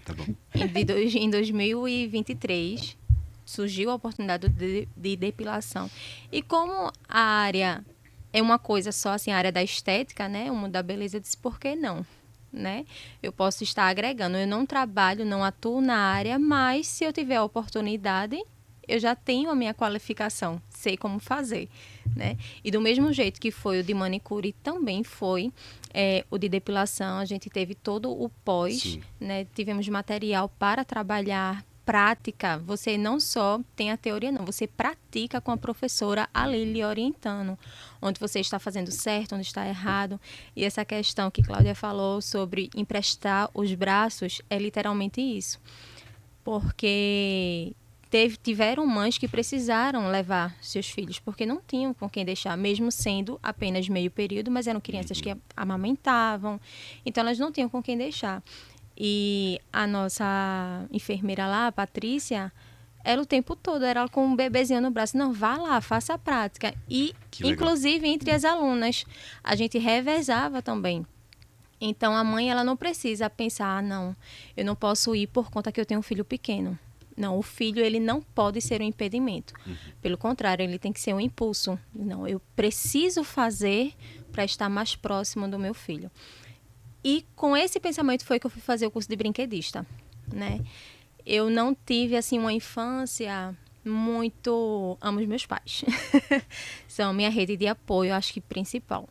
Tá bom. Em 2023, surgiu a oportunidade de depilação. E como a área é uma coisa só, assim, a área da estética, né? O mundo da beleza, eu disse, por que não? Né? Eu posso estar agregando. Eu não trabalho, não atuo na área, mas se eu tiver a oportunidade, eu já tenho a minha qualificação, sei como fazer, né? E do mesmo jeito que foi o de manicure, também foi o de depilação. A gente teve todo o pós, né? Tivemos material para trabalhar, prática. Você não só tem a teoria, não. Você pratica com a professora ali lhe orientando. Onde você está fazendo certo, onde está errado. E essa questão que Cláudia falou sobre emprestar os braços é literalmente isso. Porque tiveram mães que precisaram levar seus filhos, porque não tinham com quem deixar, mesmo sendo apenas meio período, mas eram crianças que amamentavam, então elas não tinham com quem deixar. E a nossa enfermeira lá, a Patrícia, ela o tempo todo, era com um bebezinho no braço, não, vá lá, faça a prática. E, inclusive, entre as alunas, a gente revezava também. Então, a mãe, ela não precisa pensar, não, eu não posso ir por conta que eu tenho um filho pequeno. Não, o filho, ele não pode ser um impedimento. Pelo contrário, ele tem que ser um impulso. Não, eu preciso fazer para estar mais próximo do meu filho. E com esse pensamento foi que eu fui fazer o curso de brinquedista, né? Eu não tive, assim, uma infância muito... Amo os meus pais. São minha rede de apoio, acho que principal.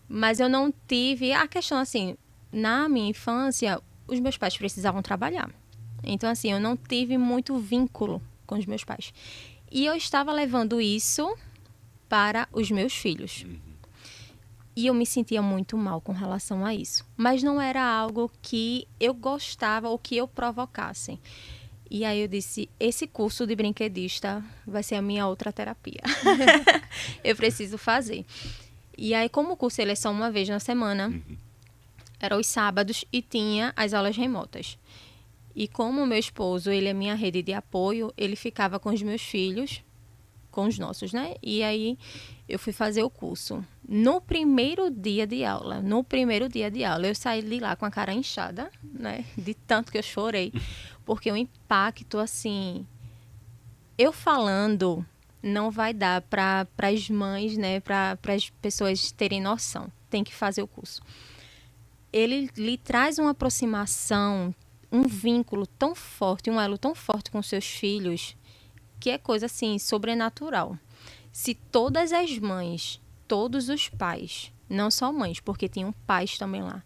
Mas eu não tive... A questão, assim, na minha infância, os meus pais precisavam trabalhar. Então, assim, eu não tive muito vínculo com os meus pais. E eu estava levando isso para os meus filhos. E eu me sentia muito mal com relação a isso. Mas não era algo que eu gostava ou que eu provocasse. E aí eu disse, esse curso de brinquedista vai ser a minha outra terapia. Eu preciso fazer. E aí, como o curso ele é só uma vez na semana, era os sábados e tinha as aulas remotas. E como o meu esposo, ele é minha rede de apoio, ele ficava com os meus filhos, com os nossos, né? E aí eu fui fazer o curso. No primeiro dia de aula, eu saí de lá com a cara inchada, né? De tanto que eu chorei. Porque o impacto, assim... Eu falando não vai dar para as mães, né? Para as pessoas terem noção. Tem que fazer o curso. Ele lhe traz uma aproximação, um vínculo tão forte, um elo tão forte com seus filhos, que é coisa, assim, sobrenatural. Se todas as mães, todos os pais, não só mães, porque tinham pais também lá,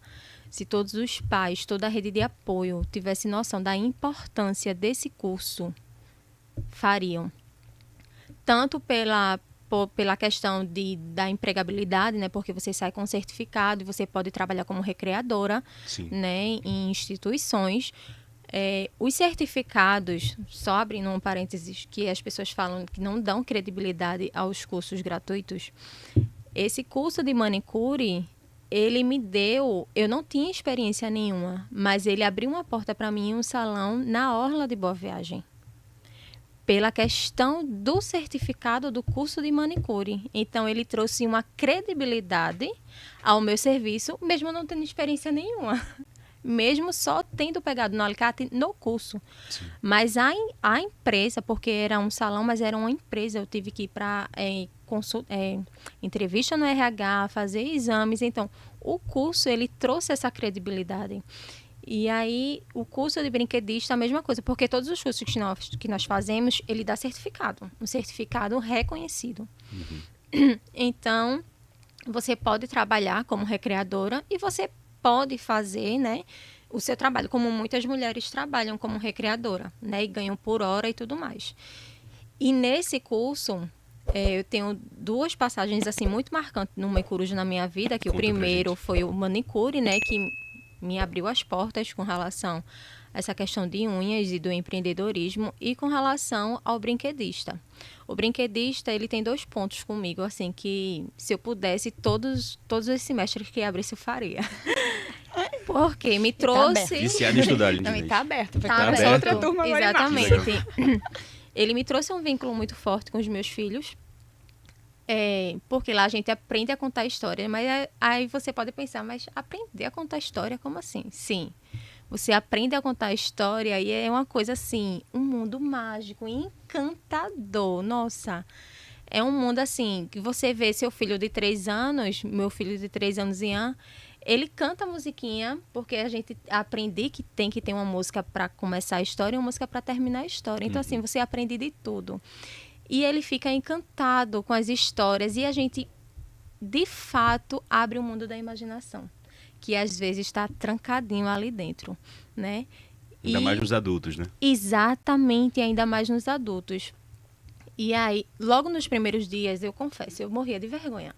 se todos os pais, toda a rede de apoio tivesse noção da importância desse curso, fariam. Tanto pela questão da empregabilidade, né? Porque você sai com um certificado e você pode trabalhar como recreadora, né? Em instituições. Os certificados, só abrindo um parênteses, que as pessoas falam que não dão credibilidade aos cursos gratuitos. Esse curso de manicure, ele me deu... Eu não tinha experiência nenhuma, mas ele abriu uma porta para mim em um salão na Orla de Boa Viagem. Pela questão do certificado do curso de manicure. Então, ele trouxe uma credibilidade ao meu serviço, mesmo não tendo experiência nenhuma. Mesmo só tendo pegado no alicate no curso. Sim. Mas a empresa, porque era um salão, mas era uma empresa, eu tive que ir para entrevista no RH, fazer exames. Então, o curso, ele trouxe essa credibilidade. E aí, o curso de brinquedista, a mesma coisa, porque todos os cursos que nós fazemos, ele dá certificado, um certificado reconhecido. Então, você pode trabalhar como recreadora e você pode fazer, né, o seu trabalho, como muitas mulheres trabalham como recreadora, né, e ganham por hora e tudo mais. E nesse curso, eu tenho duas passagens assim muito marcantes no Meicoruja na minha vida, que o primeiro foi o manicure, né, que me abriu as portas com relação a essa questão de unhas e do empreendedorismo, e com relação ao brinquedista. O brinquedista, ele tem 2 pontos comigo, assim, que se eu pudesse, todos os semestres que abrisse eu faria. Porque me trouxe... Tá viciado em estudar, Lindy. Também tá aberto. Tá aberto. Outra turma exatamente. Ele me trouxe um vínculo muito forte com os meus filhos. Porque lá a gente aprende a contar história, mas aí você pode pensar, mas aprender a contar história, como assim? Sim, você aprende a contar história e é uma coisa assim, um mundo mágico, encantador, nossa, é um mundo assim, que você vê seu filho de 3 anos, meu filho de 3 anos e ele canta musiquinha, porque a gente aprende que tem que ter uma música para começar a história e uma música para terminar a história, então assim, você aprende de tudo. E ele fica encantado com as histórias. E a gente, de fato, abre o mundo da imaginação. Que às vezes está trancadinho ali dentro, né? Ainda mais nos adultos, né? Exatamente, ainda mais nos adultos. E aí, logo nos primeiros dias, eu confesso, eu morria de vergonha.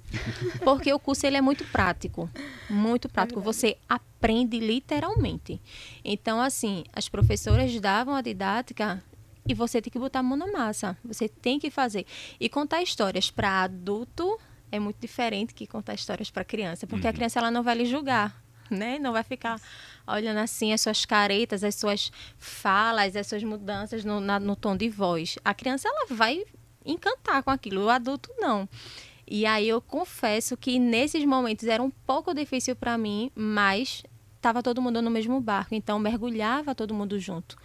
Porque o curso ele é muito prático. Muito prático. Você aprende literalmente. Então, assim, as professoras davam a didática... E você tem que botar a mão na massa. Você tem que fazer. E contar histórias para adulto é muito diferente que contar histórias para criança. Porque a criança ela não vai lhe julgar, né? Não vai ficar olhando assim as suas caretas, as suas falas, as suas mudanças no tom de voz. A criança ela vai encantar com aquilo. O adulto não. E aí eu confesso que nesses momentos era um pouco difícil para mim, mas estava todo mundo no mesmo barco. Então mergulhava todo mundo junto.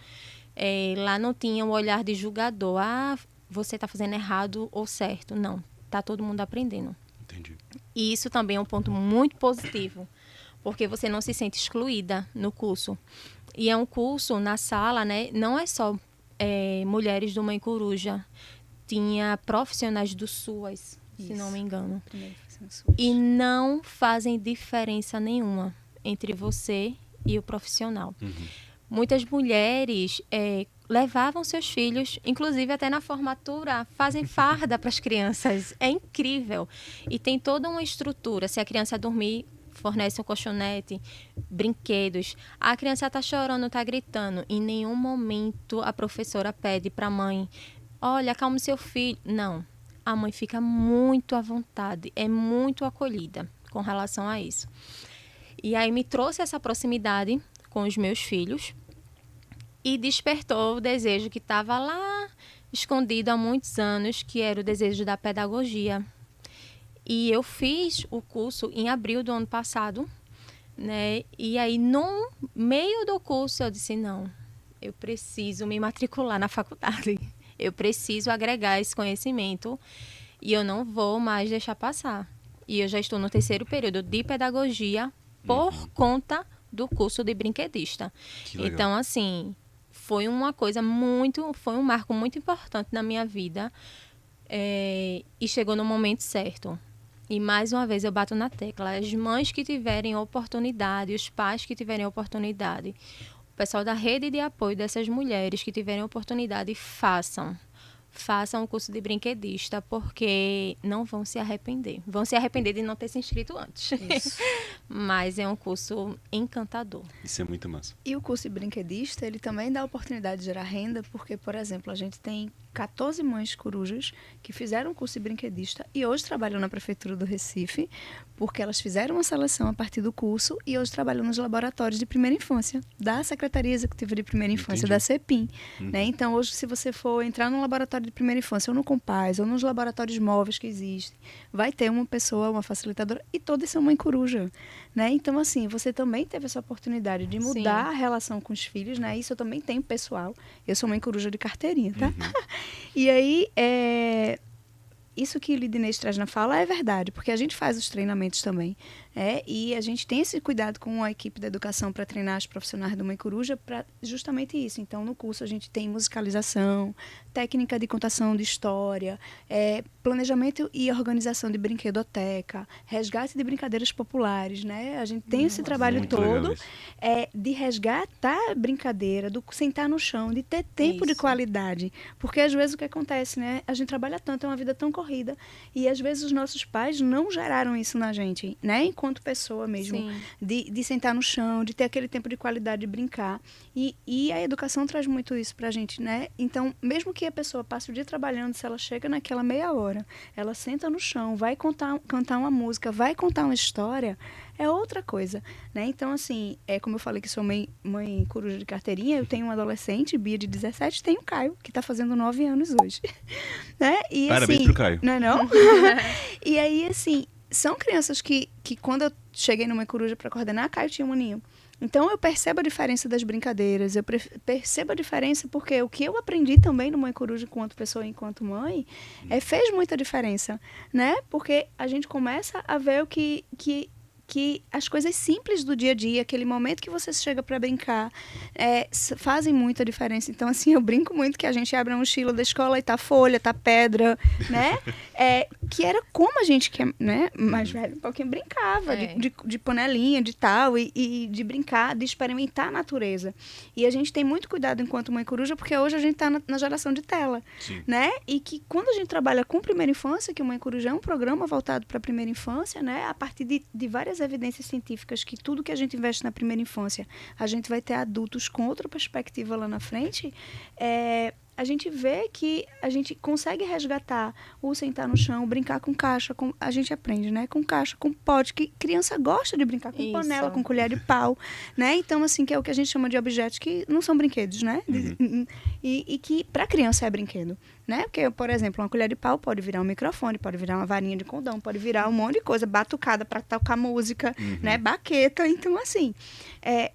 Lá não tinha o olhar de julgador. Ah, você está fazendo errado ou certo. Não, está todo mundo aprendendo. Entendi. E isso também é um ponto muito positivo, porque você não se sente excluída no curso. E é um curso na sala, né? Não é só mulheres do Mãe Coruja. Tinha profissionais do SUAS, se não me engano. E não fazem diferença nenhuma entre você e o profissional. Muitas mulheres levavam seus filhos, inclusive até na formatura, fazem farda para as crianças. É incrível. E tem toda uma estrutura. Se a criança dormir, fornece um colchonete, brinquedos. A criança está chorando, está gritando. Em nenhum momento a professora pede para a mãe: olha, acalme seu filho. Não. A mãe fica muito à vontade, é muito acolhida com relação a isso. E aí me trouxe essa proximidade com os meus filhos e despertou o desejo que estava lá escondido há muitos anos, que era o desejo da pedagogia. E eu fiz o curso em abril do ano passado, né? E aí, no meio do curso, eu disse: não, eu preciso me matricular na faculdade. Eu preciso agregar esse conhecimento e eu não vou mais deixar passar. E eu já estou no 3º período de pedagogia por conta do curso de brinquedista. Então, assim, foi um marco muito importante na minha vida, e chegou no momento certo. E mais uma vez eu bato na tecla: as mães que tiverem oportunidade, os pais que tiverem oportunidade, o pessoal da rede de apoio dessas mulheres que tiverem oportunidade, façam o curso de brinquedista, porque não vão se arrepender. Vão se arrepender de não ter se inscrito antes. Mas é um curso encantador. Isso é muito massa. E o curso de brinquedista, ele também dá a oportunidade de gerar renda, porque, por exemplo, a gente tem 14 mães corujas que fizeram o curso de brinquedista e hoje trabalham na Prefeitura do Recife, porque elas fizeram uma seleção a partir do curso e hoje trabalham nos laboratórios de primeira infância, da Secretaria Executiva de Primeira Infância, da CEPIM. Né? Então, hoje, se você for entrar num laboratório de primeira infância, ou no Compaz, ou nos laboratórios móveis que existem, vai ter uma pessoa, uma facilitadora, e todas são mãe coruja. Né? Então, assim, você também teve essa oportunidade de mudar a relação com os filhos, né? Isso eu também tenho pessoal. Eu sou mãe coruja de carteirinha, tá? E aí, isso que o Lidinês traz na fala é verdade, porque a gente faz os treinamentos também. E a gente tem esse cuidado com a equipe da educação para treinar os profissionais do Mãe Coruja para justamente isso. Então, no curso a gente tem musicalização, técnica de contação de história, planejamento e organização de brinquedoteca, resgate de brincadeiras populares, né? A gente tem esse trabalho todo de resgatar a brincadeira, do sentar no chão, de ter tempo de qualidade. Porque às vezes o que acontece, né? A gente trabalha tanto, é uma vida tão corrida, e às vezes os nossos pais não geraram isso na gente, né? Enquanto pessoa mesmo, de sentar no chão, de ter aquele tempo de qualidade de brincar. E a educação traz muito isso pra gente, né? Então, mesmo que a pessoa passe o dia trabalhando, se ela chega naquela meia hora, ela senta no chão, vai cantar uma música, vai contar uma história, é outra coisa, né? Então, assim, como eu falei que sou mãe coruja de carteirinha, eu tenho um adolescente, Bia, de 17, tenho o Caio, que tá fazendo 9 anos hoje. Né? E, parabéns assim, pro Caio. Não é não? E aí, assim, são crianças que quando eu cheguei no Mãe Coruja para coordenar, Caio tinha um ninho. Então, eu percebo a diferença das brincadeiras, eu percebo a diferença porque o que eu aprendi também no Mãe Coruja enquanto pessoa e enquanto mãe, fez muita diferença, né? Porque a gente começa a ver o que as coisas simples do dia a dia, aquele momento que você chega para brincar, fazem muita diferença. Então, assim, eu brinco muito que a gente abre a mochila da escola e tá folha, tá pedra, né? Que era como a gente, que é, né, mais velho, um pouquinho brincava, de panelinha, de tal, e de brincar, de experimentar a natureza. E a gente tem muito cuidado enquanto Mãe Coruja, porque hoje a gente tá na geração de tela, né? E que quando a gente trabalha com primeira infância, que o Mãe Coruja é um programa voltado para a primeira infância, né? A partir de várias evidências científicas que tudo que a gente investe na primeira infância, a gente vai ter adultos com outra perspectiva lá na frente, a gente vê que a gente consegue resgatar o sentar no chão, brincar com caixa, a gente aprende, né? Com caixa, com pote, que criança gosta de brincar com panela, com colher de pau, né? Então, assim, que é o que a gente chama de objetos que não são brinquedos, né? E que para criança é brinquedo, né? Porque, por exemplo, uma colher de pau pode virar um microfone, pode virar uma varinha de condão, pode virar um monte de coisa, batucada para tocar música, né? Baqueta. Então, assim,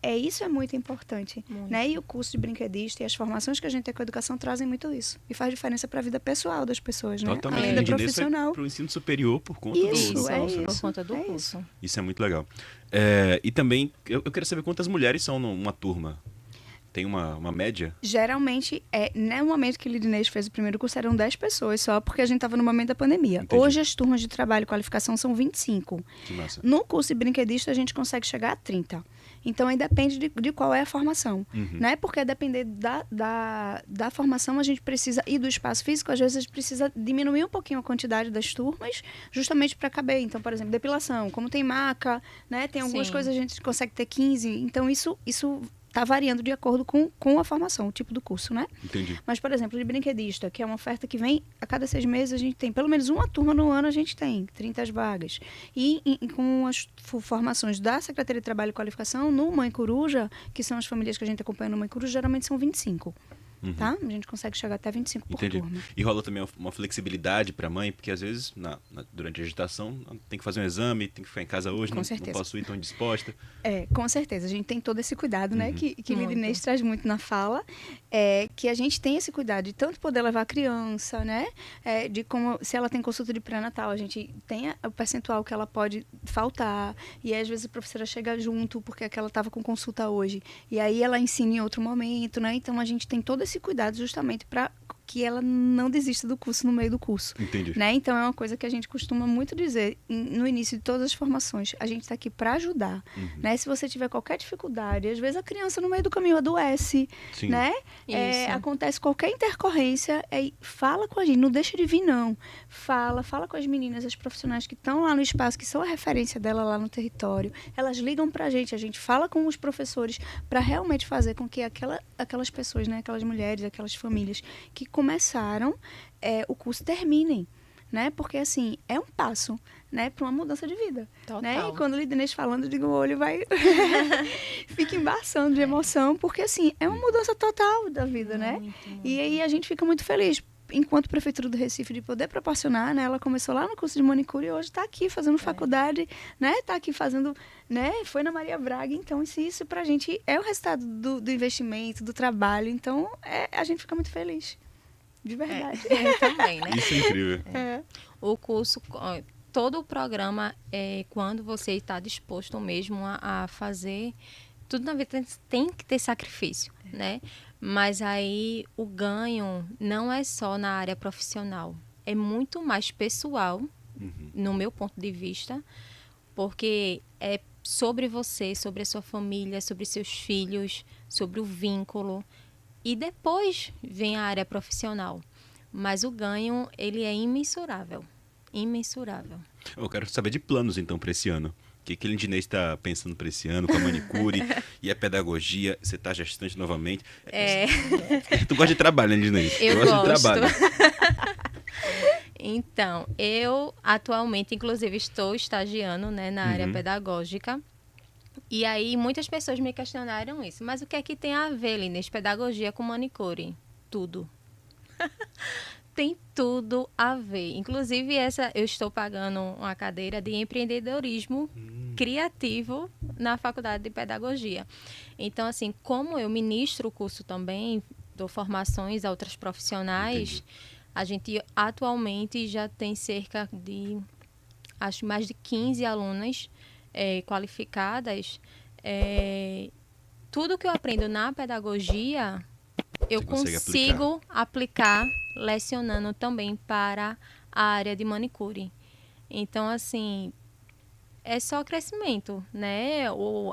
Isso é muito importante, Muito. né? E o curso de brinquedista e as formações que a gente tem com a educação trazem muito isso. E faz diferença para a vida pessoal das pessoas, né? Totalmente. Além da Além disso, profissional. para o ensino superior por conta Isso, do é curso, né? Por conta do é curso. Isso é muito legal. E também, eu quero saber quantas mulheres são numa turma. Tem uma média? Geralmente, no momento que o Lidinês fez o primeiro curso, eram 10 pessoas só, porque a gente estava no momento da pandemia. Entendi. Hoje, as turmas de trabalho e qualificação são 25. Que massa. No curso de brinquedista, a gente consegue chegar a 30. Então, aí depende de qual é a formação, né? Porque a depender da formação, a gente precisa, e do espaço físico, às vezes a gente precisa diminuir um pouquinho a quantidade das turmas, justamente para caber. Então, por exemplo, depilação, como tem maca, né? Tem algumas Sim. coisas a gente consegue ter 15. Então, isso está variando de acordo com a formação, o tipo do curso, né? Entendi. Mas, por exemplo, de brinquedista, que é uma oferta que vem a cada 6 meses, a gente tem pelo menos uma turma no ano, a gente tem 30 vagas. E com as formações da Secretaria de Trabalho e Qualificação, no Mãe Coruja, que são as famílias que a gente acompanha no Mãe Coruja, geralmente são 25. Tá? A gente consegue chegar até 25 por Entendi. turma. E rola também uma flexibilidade para a mãe, porque às vezes, durante a gestação, tem que fazer um exame, tem que ficar em casa hoje, Com não certeza. posso ir tão disposta. Com certeza. A gente tem todo esse cuidado, né? Que Muito. Lidinês traz muito na fala. Que a gente tem esse cuidado de tanto poder levar a criança, né? De como, se ela tem consulta de pré-natal, a gente tem o percentual que ela pode faltar. E aí, às vezes, a professora chega junto, porque ela estava com consulta hoje. E aí, ela ensina em outro momento, né? Então, a gente tem todo esse cuidado justamente para que ela não desista do curso no meio do curso. Entendi. Né? Então, é uma coisa que a gente costuma muito dizer no início de todas as formações. A gente está aqui para ajudar. Né? Se você tiver qualquer dificuldade, às vezes a criança no meio do caminho adoece, Sim. né? Isso. Acontece qualquer intercorrência, fala com a gente, não deixa de vir, não. Fala com as meninas, as profissionais que estão lá no espaço, que são a referência dela lá no território. Elas ligam para a gente fala com os professores para realmente fazer com que aquelas pessoas, né? Aquelas mulheres, aquelas famílias que começaram o curso terminem, né? Porque assim é um passo, né, para uma mudança de vida, Total. né? E quando o Lidinês falando, eu digo, o olho vai fica embaçando de emoção, porque assim é uma mudança total da vida, né? E aí a gente fica muito feliz. Enquanto Prefeitura do Recife, de poder proporcionar, né? Ela começou lá no curso de manicure e hoje está aqui fazendo faculdade, né? Está aqui fazendo, né? Foi na Maria Braga, então isso pra gente é o resultado do investimento, do trabalho, então a gente fica muito feliz, de verdade. Também, né? Isso é incrível. O curso, todo o programa, quando você está disposto mesmo a fazer, tudo na vida tem que ter sacrifício, né? Mas aí o ganho não é só na área profissional, é muito mais pessoal, no meu ponto de vista, porque é sobre você, sobre a sua família, sobre seus filhos, sobre o vínculo, e depois vem a área profissional. Mas o ganho, ele é imensurável, imensurável. Eu quero saber de planos, então, para esse ano. O que a Lidinês está pensando para esse ano, com a manicure e a pedagogia? Você está gestante novamente? Tu gosta de trabalho, né, Lidinês? Eu gosto gosto. de trabalho. Então, eu atualmente, inclusive, estou estagiando, né, na área pedagógica. E aí, muitas pessoas me questionaram isso. Mas o que é que tem a ver, Lidinês, pedagogia com manicure? Tudo. Tem tudo a ver. Inclusive, eu estou pagando uma cadeira de empreendedorismo criativo na Faculdade de Pedagogia. Então, assim, como eu ministro o curso também, dou formações a outras profissionais, a gente atualmente já tem cerca de, acho, mais de 15 alunas qualificadas. Tudo que eu aprendo na pedagogia, eu consigo aplicar lecionando também para a área de manicure. Então, assim, é só crescimento, né?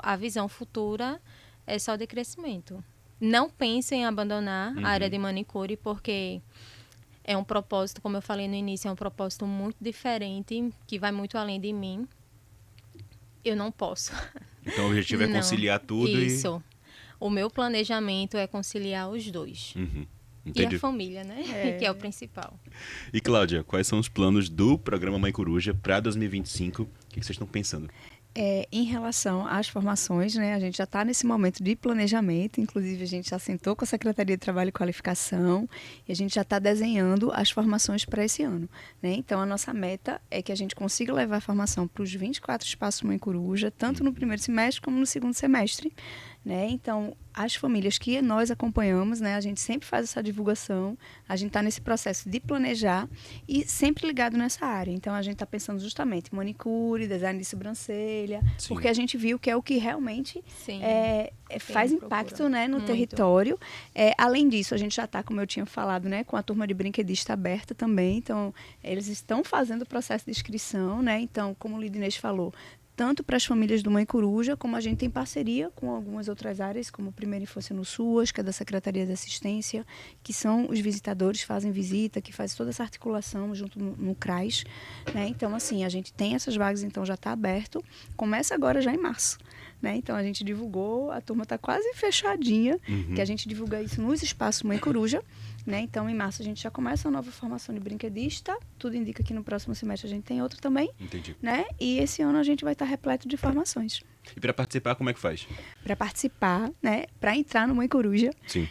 A visão futura é só de crescimento. Não pense em abandonar a área de manicure, porque é um propósito, como eu falei no início, é um propósito muito diferente, que vai muito além de mim. Eu não posso. Então, o objetivo é conciliar tudo Isso. O meu planejamento é conciliar os dois. Entendi. E a família, né? Que é o principal. E, Cláudia, quais são os planos do programa Mãe Coruja para 2025? O que vocês estão pensando? Em relação às formações, né, a gente já está nesse momento de planejamento, inclusive a gente já sentou com a Secretaria de Trabalho e Qualificação e a gente já está desenhando as formações para esse ano, né? Então, a nossa meta é que a gente consiga levar a formação para os 24 espaços Mãe Coruja, tanto no primeiro semestre como no segundo semestre, né? Então, as famílias que nós acompanhamos, né, a gente sempre faz essa divulgação, a gente está nesse processo de planejar e sempre ligado nessa área. Então, a gente está pensando justamente em manicure, design de sobrancelha, Sim. porque a gente viu que é o que realmente Sim. faz procura. impacto, né, no Muito. território. Além disso, a gente já está, como eu tinha falado, né, com a turma de brinquedista aberta também. Então, eles estão fazendo o processo de inscrição, né? Então, como o Lidinês falou, tanto para as famílias do Mãe Coruja, como a gente tem parceria com algumas outras áreas, como Primeira Infância no SUAS, que é da Secretaria de Assistência, que são os visitadores, fazem visita, que faz toda essa articulação junto no CRAS, né? Então, assim, a gente tem essas vagas, então já está aberto. Começa agora já em março, né? Então, a gente divulgou, a turma está quase fechadinha, que a gente divulga isso nos espaços Mãe Coruja, né? Então, em março a gente já começa a nova formação de brinquedista, tudo indica que no próximo semestre a gente tem outra também, Entendi. né? E esse ano a gente vai estar repleto de formações. E para participar, como é que faz? Para participar, né? Para entrar no Mãe Coruja, Sim.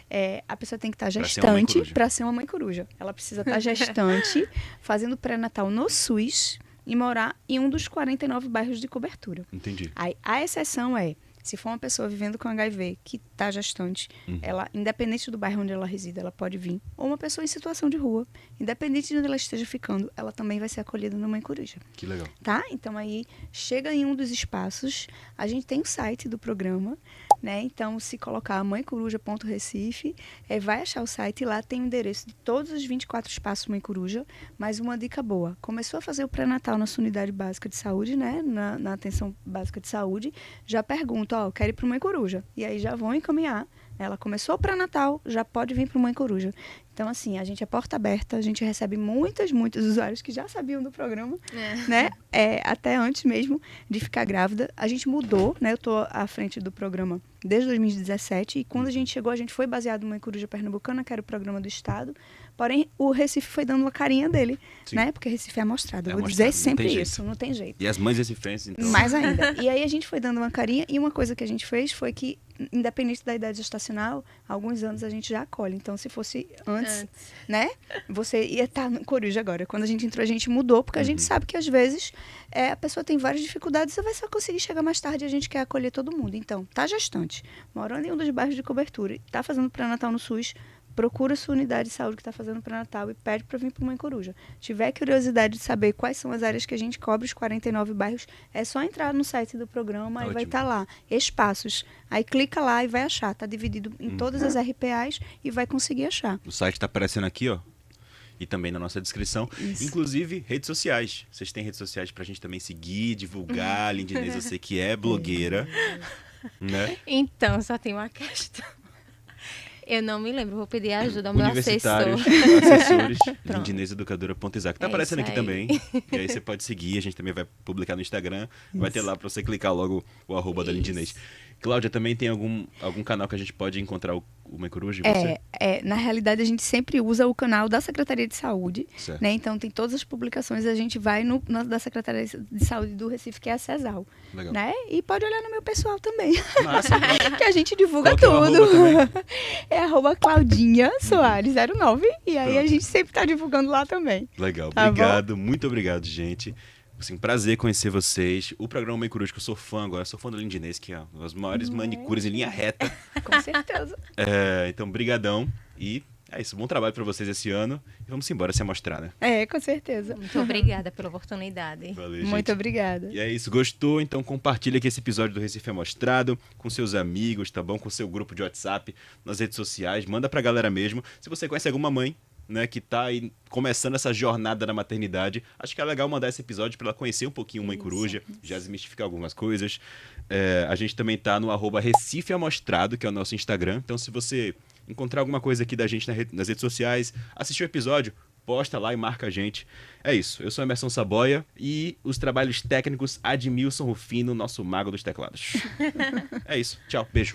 a pessoa tem que estar Pra ser uma mãe gestante coruja. para ser uma Mãe Coruja. Ela precisa estar gestante, fazendo pré-natal no SUS e morar em um dos 49 bairros de cobertura. Entendi. Aí, a exceção é, se for uma pessoa vivendo com HIV que está gestante, ela, independente do bairro onde ela reside, ela pode vir. Ou uma pessoa em situação de rua, independente de onde ela esteja ficando, ela também vai ser acolhida no Mãe Coruja. Que legal. Tá? Então, aí, chega em um dos espaços, a gente tem o site do programa, né? Então, se colocar mãecoruja.recife, vai achar o site e lá tem o endereço de todos os 24 espaços Mãe Coruja. Mas uma dica boa, começou a fazer o pré-natal na sua unidade básica de saúde, né? Na atenção básica de saúde, já pergunta, ó, quero ir para o Mãe Coruja. E aí já vão encaminhar. Ela começou o pré-natal, já pode vir para o Mãe Coruja. Então, assim, a gente é porta aberta, a gente recebe muitos usuários que já sabiam do programa, né? Até antes mesmo de ficar grávida. A gente mudou, né? Eu estou à frente do programa desde 2017 e quando a gente chegou, a gente foi baseado no Mãe Coruja Pernambucana, que era o programa do Estado. Porém, o Recife foi dando uma carinha dele, Sim. né? Porque Recife é amostrado. É Eu vou amostrado, dizer não sempre tem jeito. isso, não tem jeito. E as mães recifenses, então... Mais ainda. E aí a gente foi dando uma carinha e uma coisa que a gente fez foi que, independente da idade gestacional, há alguns anos a gente já acolhe. Então, se fosse antes, né? Você ia estar no Coruja agora. Quando a gente entrou, a gente mudou, porque a gente sabe que às vezes a pessoa tem várias dificuldades e você vai só conseguir chegar mais tarde e a gente quer acolher todo mundo. Então, tá gestante, morando em um dos bairros de cobertura, tá fazendo pré-natal no SUS, procura a sua unidade de saúde que está fazendo pré-natal e pede para vir para o Mãe Coruja. Tiver curiosidade de saber quais são as áreas que a gente cobre, os 49 bairros, é só entrar no site do programa e vai estar lá, espaços. Aí clica lá e vai achar. Está dividido em todas as RPAs e vai conseguir achar. O site está aparecendo aqui, ó. E também na nossa descrição. Isso. Inclusive, redes sociais. Vocês têm redes sociais pra gente também seguir, divulgar. Lindinês, eu sei que é blogueira. Né? Então, só tem uma questão. Eu não me lembro, vou pedir ajuda ao meu assessor. Universitários, assessores, Pronto. lindineseducadora.exact. Tá É aparecendo isso aqui aí. também. E aí você pode seguir, a gente também vai publicar no Instagram. Vai ter lá pra você clicar logo o arroba da Lindinês. Cláudia, também tem algum canal que a gente pode encontrar o Mãe Coruja e você? Na realidade, a gente sempre usa o canal da Secretaria de Saúde, Certo. né? Então, tem todas as publicações, a gente vai na da Secretaria de Saúde do Recife, que é a CESAL, Legal. né? E pode olhar no meu pessoal também, Massa. que a gente divulga Qual que é o tudo. arroba também? É @Claudinha Soares 09, e aí a Pronto. gente sempre tá divulgando lá também. Legal, Tá obrigado, muito obrigado, gente. Assim, prazer conhecer vocês. O programa Mãe Coruja, que eu sou fã agora, sou fã da Lindinês, que é uma das maiores manicures em linha reta. Com certeza. Então, brigadão. E é isso, bom trabalho pra vocês esse ano. E vamos embora se amostrar, né? Com certeza. Muito obrigada pela oportunidade. Valeu, Muito gente. obrigada. E é isso, gostou? Então compartilha aqui esse episódio do Recife Amostrado com seus amigos, tá bom? Com seu grupo de WhatsApp, nas redes sociais. Manda pra galera mesmo. Se você conhece alguma mãe, né, que tá aí começando essa jornada na maternidade, acho que é legal mandar esse episódio para ela conhecer um pouquinho o Mãe Coruja, já desmistificar algumas coisas. A gente também tá no @Recife Amostrado, que é o nosso Instagram. Então, se você encontrar alguma coisa aqui da gente nas redes sociais, assistir o episódio, posta lá e marca a gente. É isso, eu sou Emerson Saboia e os trabalhos técnicos Admilson Rufino, nosso mago dos teclados. É isso, tchau, beijo.